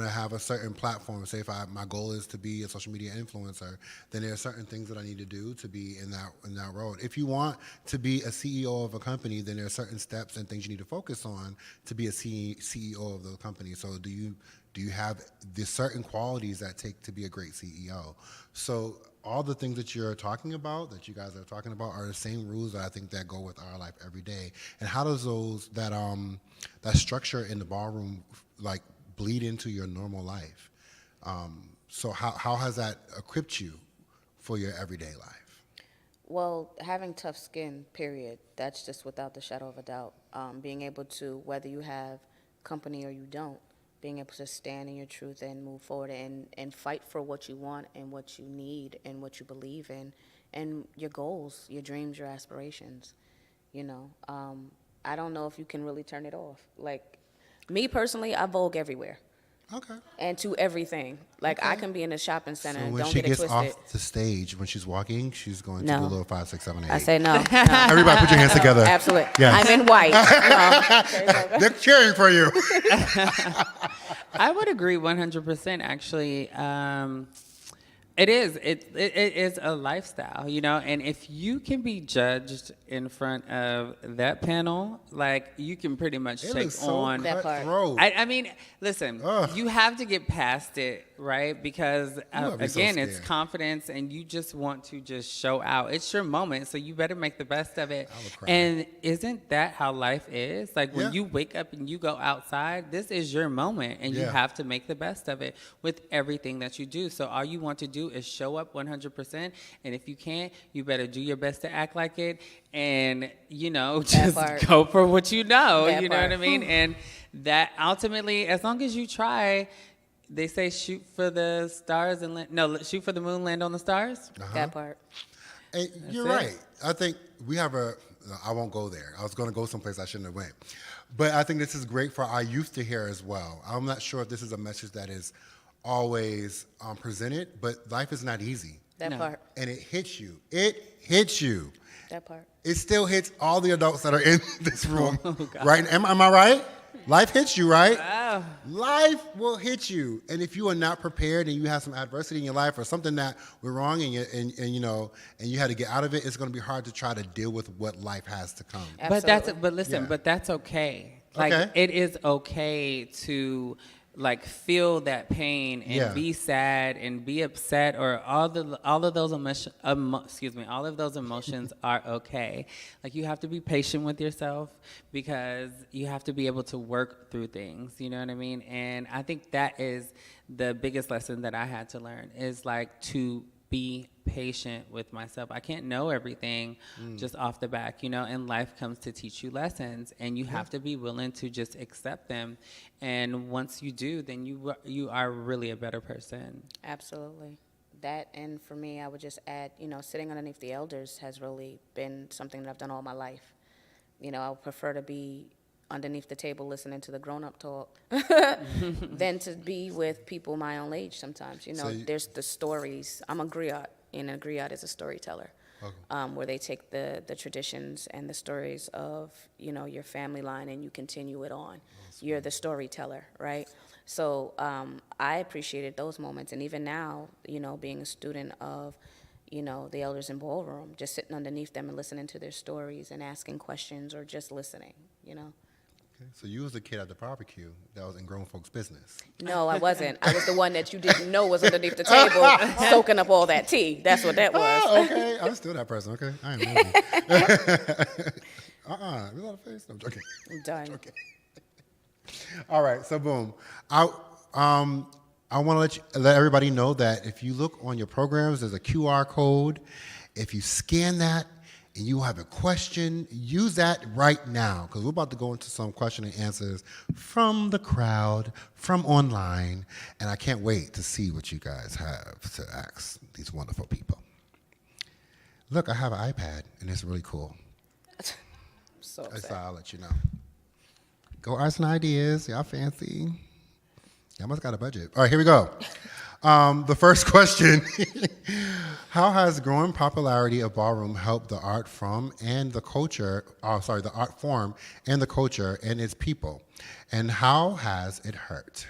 to have a certain platform, say if my goal is to be a social media influencer, then there are certain things that I need to do to be in that road. If you want to be a CEO of a company, then there are certain steps and things you need to focus on to be a CEO of the company. So do you have the certain qualities that take to be a great CEO? So all the things that you're talking about, that you guys are talking about, are the same rules that I think that go with our life every day. And how does that structure in the ballroom like bleed into your normal life? So how has that equipped you for your everyday life? Well, having tough skin, period. That's just without the shadow of a doubt. Being able to, whether you have company or you don't. Being able to stand in your truth and move forward and fight for what you want and what you need and what you believe in and your goals, your dreams, your aspirations. You know, I don't know if you can really turn it off. Like, me personally, I vogue everywhere. Okay. And to everything. Like, I can be in a shopping center So and when don't she get it gets twisted. off the stage, when she's walking, she's going to No. do a little 5, 6, 7, 8. I say no. No. Everybody put your hands together. Absolutely. Yes. I'm in white. No. They're cheering for you. I would agree 100%, actually. It is. It is a lifestyle, you know. And if you can be judged in front of that panel, like, you can pretty much It take is so on that part. cutthroat. I mean, listen, Ugh. you have to get past it, right? Because gotta be so again, it's scared. confidence, and you just want to just show out. It's your moment, so you better make the best of it. I would cry. And isn't that how life is? Like, when Yeah. you wake up and you go outside, this is your moment, and you Yeah. have to make the best of it with everything that you do. So all you want to do is show up 100%, and if you can't, you better do your best to act like it, and, you know, just part. go for what you know. That You know what I part. mean? And that ultimately, as long as you try, they say shoot for the stars and shoot for the moon, land on the stars. That part. And you're it. right. I think we have I won't go there. I was going to go someplace I shouldn't have went. But I think this is great for our youth to hear as well. I'm not sure if this is a message that is always presented, but life is not easy. That No. part. And it hits you. It hits you. That part. It still hits all the adults that are in this room. God. Right? Am I right? Life hits you, right? Wow. Life will hit you. And if you are not prepared and you have some adversity in your life or something that went wrong and you had to get out of it, it's going to be hard to try to deal with what life has to come. Absolutely. But listen, Yeah. but that's okay. Like, Okay. it is okay to, like, feel that pain and Yeah. be sad and be upset, or all of those all of those emotions are okay. Like, you have to be patient with yourself, because you have to be able to work through things, you know what I mean? And I think that is the biggest lesson that I had to learn, is, like, to be patient with myself. I can't know everything just off the back, you know, and life comes to teach you lessons, and you have to be willing to just accept them. And once you do, then you are really a better person. Absolutely. That, and for me, I would just add, you know, sitting underneath the elders has really been something that I've done all my life. You know, I would prefer to be underneath the table listening to the grown-up talk than to be with people my own age sometimes. You know, there's the stories. I'm a griot, and a griot is a storyteller, where they take the traditions and the stories of, you know, your family line, and you continue it on. You're the storyteller, right? So I appreciated those moments. And even now, you know, being a student of, you know, the elders in Ballroom, just sitting underneath them and listening to their stories and asking questions or just listening, you know. Okay. So you was the kid at the barbecue that was in grown folks' business. No, I wasn't. I was the one that you didn't know was underneath the table soaking up all that tea. That's what that was. Oh, okay. I'm still that person. Okay. I ain't moving. There's not a face. No, I'm joking. I'm done. Okay. All right. So boom. I want to let everybody know that if you look on your programs, there's a QR code. If you scan that and you have a question, use that right now, because we're about to go into some question and answers from the crowd, from online, and I can't wait to see what you guys have to ask these wonderful people. Look, I have an iPad, and it's really cool. So So upset. I'll let you know. Go Arts and Ideas. Y'all fancy. Y'all must got a budget. All right, here we go. The first question. How has growing popularity of ballroom helped the art form and the culture, the art form and the culture and its people? And how has it hurt?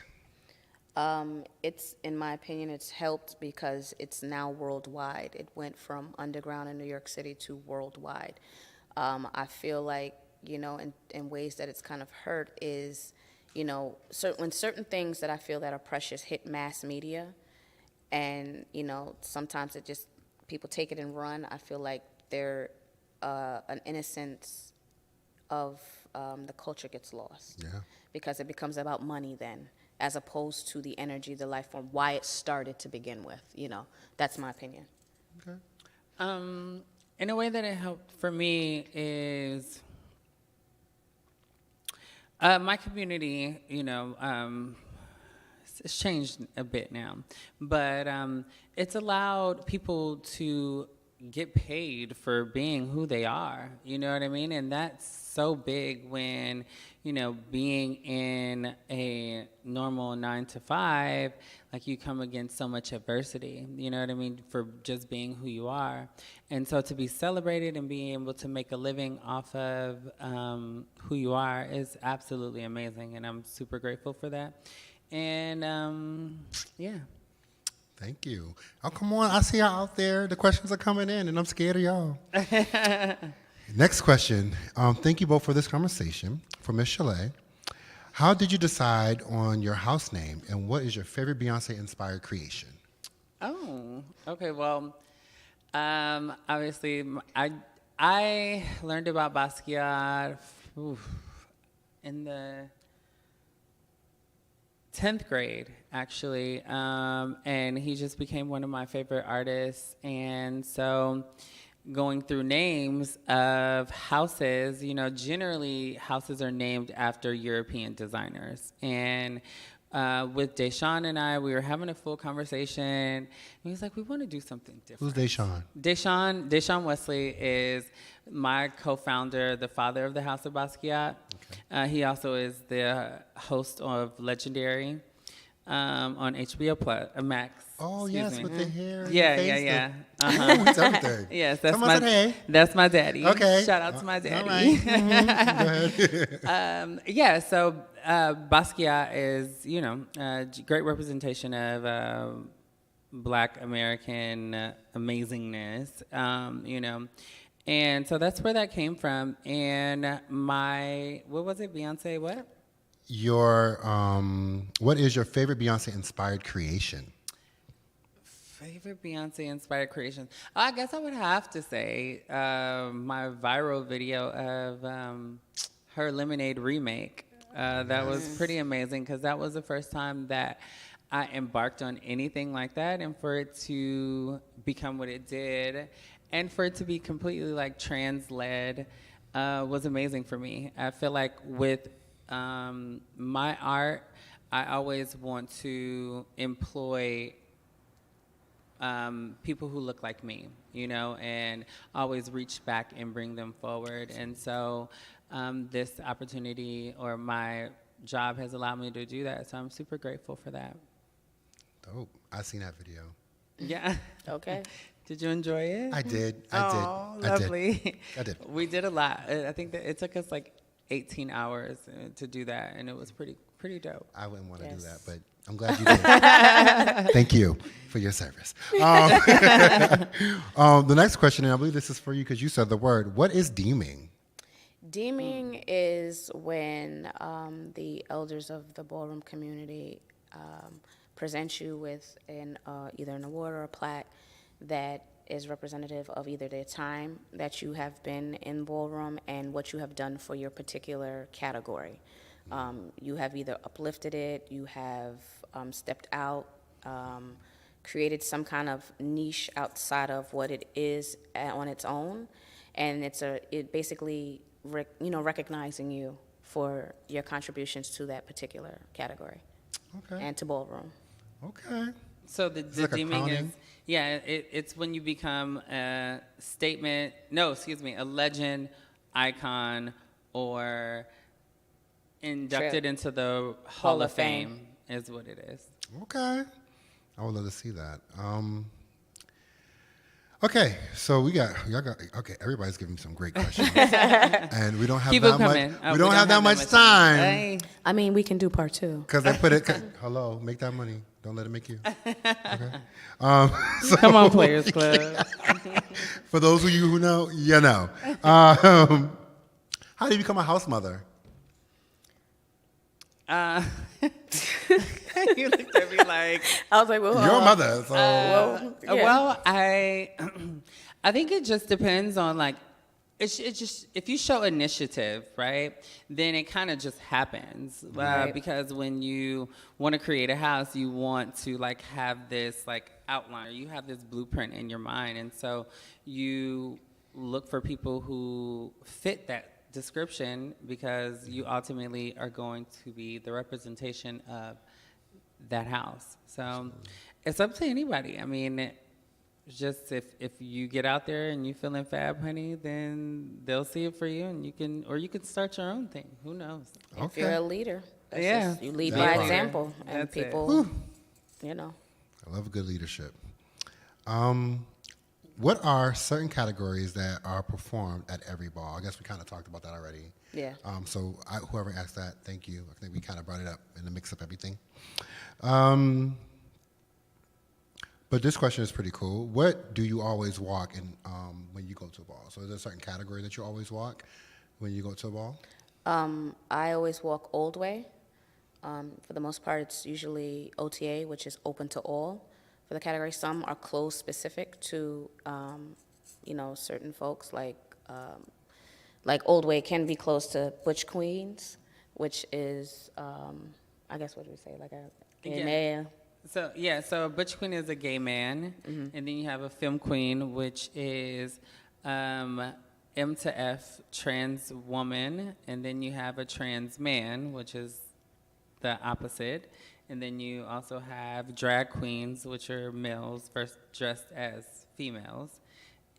It's, in my opinion, it's helped because it's now worldwide. It went from underground in New York City to worldwide. I feel like, you know, in ways that it's kind of hurt is, you know, when certain things that I feel that are precious hit mass media, and, you know, sometimes it just, people take it and run, I feel like they're an innocence of the culture gets lost. Yeah. Because it becomes about money then, as opposed to the energy, the life form, why it started to begin with, you know. That's my opinion. Okay. In a way that it helped for me is, My community, it's changed a bit now, but it's allowed people to get paid for being who they are. You know what I mean? And that's so big when, being in a normal 9 to 5, like you come against so much adversity, you know what I mean, for just being who you are. And so to be celebrated and being able to make a living off of who you are is absolutely amazing. And I'm super grateful for that. And yeah. Thank you. Oh, come on. I see y'all out there. The questions are coming in, and I'm scared of y'all. Next question. Thank you both for this conversation. For Miss Shalae, how did you decide on your house name, and what is your favorite Beyonce-inspired creation? Oh, okay. Well, obviously, I learned about Basquiat in the 10th grade, actually, and he just became one of my favorite artists. And so going through names of houses, generally houses are named after European designers. And with Deshaun and I, we were having a full conversation. And he was like, we want to do something different. Who's Deshaun? Deshaun Wesley is my co-founder, the father of the House of Basquiat. Okay. He also is the host of Legendary on HBO Max. Oh, yes, with the hair. Yeah. Uh-huh. It's everything. Yes, that's my daddy. Okay. Shout out to my daddy. All right. Mm-hmm. Go ahead. So Basquiat is, a great representation of Black American amazingness, And so that's where that came from. And what was it, Beyonce, what? What is your favorite Beyonce-inspired creation? Favorite Beyonce-inspired creation? I guess I would have to say my viral video of her Lemonade remake. That was pretty amazing because that was the first time that I embarked on anything like that, and for it to become what it did, and for it to be completely trans-led was amazing for me. I feel like with my art, I always want to employ people who look like me, and always reach back and bring them forward. And so this opportunity or my job has allowed me to do that. So I'm super grateful for that. Dope. I seen that video. Yeah. Okay. Did you enjoy it? I did. Lovely. I did. We did a lot. I think that it took us 18 hours to do that, and it was pretty dope. I wouldn't want to do that, but I'm glad you did. Thank you for your service. The next question, and I believe this is for you because you said the word. What is deeming? Deeming is when the elders of the ballroom community present you with either an award or a plaque that is representative of either the time that you have been in ballroom and what you have done for your particular category. You have either uplifted it, you have stepped out, created some kind of niche outside of what it is on its own, and it basically recognizing you for your contributions to that particular category. Okay. And to ballroom. Okay. So the deeming is, it's when you become a legend, icon, or inducted into the Hall of Fame is what it is. Okay. I would love to see that. Okay, so everybody's giving me some great questions. And we don't have that much time. I mean, we can do part 2. Because they put it, hello, make that money. Don't let it make you. Okay. Come on, Players Club. For those of you who know, you know. How do you become a house mother? You looked at me like I was like, well, your mother. So. Well, I think it just depends on it's just if you show initiative, right, then it kind of just happens. Right. Because when you want to create a house, you want to have this outline, or you have this blueprint in your mind, and so you look for people who fit description because you ultimately are going to be the representation of that house. So it's up to anybody. I mean, just if you get out there and you feeling fab, honey, then they'll see it for you, and you can start your own thing. Who knows? If you're a leader, you lead That by part. example, and That's people, you know. I love good leadership. What are certain categories that are performed at every ball? I guess we kind of talked about that already. Yeah. So whoever asked that, thank you. I think we kind of brought it up in the mix up everything. But this question is pretty cool. What do you always walk in when you go to a ball? So is there a certain category that you always walk when you go to a ball? I always walk old way. For the most part, it's usually OTA, which is open to all. For the category, some are closed specific to, certain folks. Like Old Way can be closed to Butch Queens, which is, I guess what do we say, like a gay male. So a butch queen is a gay man, and then you have a femme queen, which is M to F, trans woman, and then you have a trans man, which is the opposite, and then you also have drag queens, which are males dressed as females,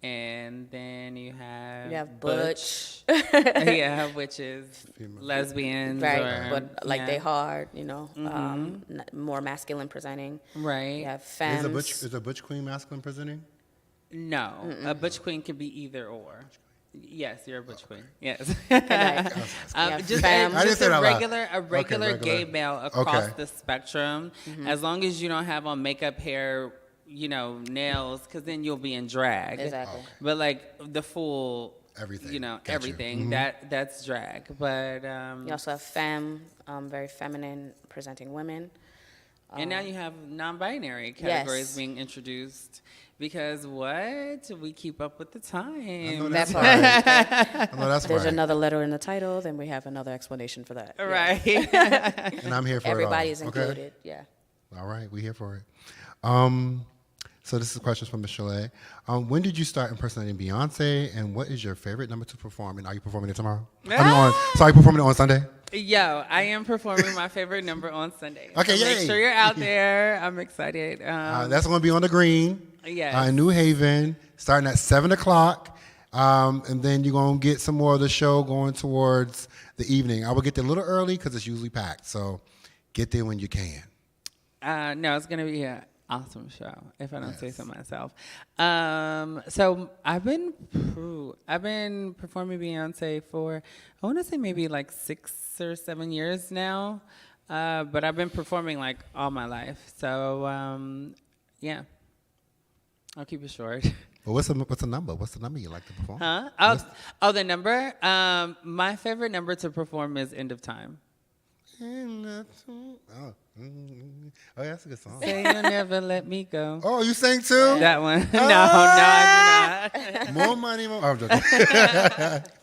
and then you have butch. Which is lesbians, Right, but they hard, more masculine presenting. Right. You have femmes. Is a butch queen masculine presenting? No, a butch queen can be either or. Yes, you're a butch queen. Yes. Just a regular gay male across the spectrum. As long as you don't have on makeup, hair, nails, because then you'll be in drag. Exactly. But like the full everything, everything that's drag. But you also have femme, very feminine presenting women. And now you have non-binary categories being introduced because we keep up with the time. That's right. I know that's There's right. another letter in the title, then we have another explanation for that. Right. Yeah. And I'm here for Everybody's it all. included. Okay? Yeah. All right, we're here for it. So this is questions from Miss Shalae. When did you start impersonating Beyonce, and what is your favorite number to perform? And are you performing it tomorrow? Are you performing it on Sunday? Yo, I am performing my favorite number on Sunday. Okay, so yay. Make sure you're out there. I'm excited. That's going to be on the Green. Yes. In New Haven, starting at 7 o'clock. And then you're going to get some more of the show going towards the evening. I will get there a little early because it's usually packed. So get there when you can. No, it's going to be an awesome show, if I don't say so myself. So I've been performing Beyonce for, I want to say maybe like 6 or 7 years now. But I've been performing like all my life. So, yeah. I'll keep it short. Well, what's the number? What's the number you like to perform? The number? My favorite number to perform is End of Time. Oh, that's a good song. Say you'll never let me go. Oh, you sang too? That one. No, I do not. More money, more. I'm joking.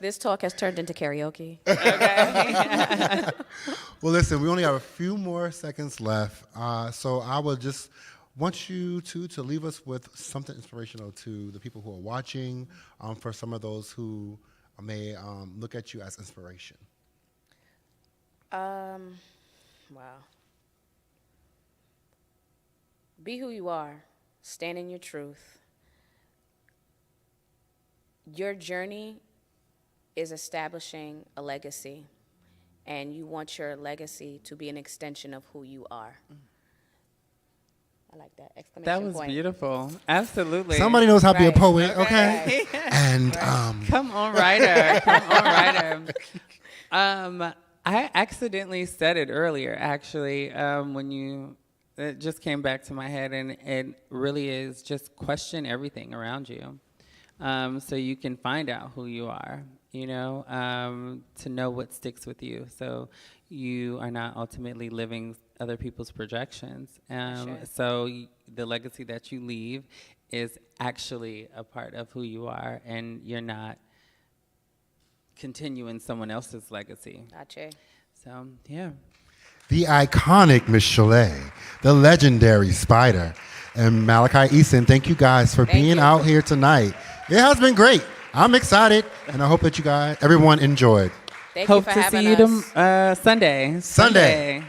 This talk has turned into karaoke. Okay. Well, listen, we only have a few more seconds left. So I will just want you to leave us with something inspirational to the people who are watching, for some of those who may look at you as inspiration. Wow. Be who you are. Stand in your truth. Your journey is establishing a legacy, and you want your legacy to be an extension of who you are. I like that exclamation That was point. Beautiful. Absolutely. Somebody knows how to be a poet, okay? Right. And Come on, writer. I accidentally said it earlier, actually, when it just came back to my head, and it really is just question everything around you, so you can find out who you are, to know what sticks with you, so you are not ultimately living other people's projections. So the legacy that you leave is actually a part of who you are, and you're not continuing someone else's legacy. Gotcha. So, yeah. the iconic Miss Shalae, the legendary Spyder, and Malachi Eason. Thank you guys for being out here tonight. It has been great. I'm excited, and I hope that everyone enjoyed. Thank Hope you for to having see you us. Sunday. Sunday.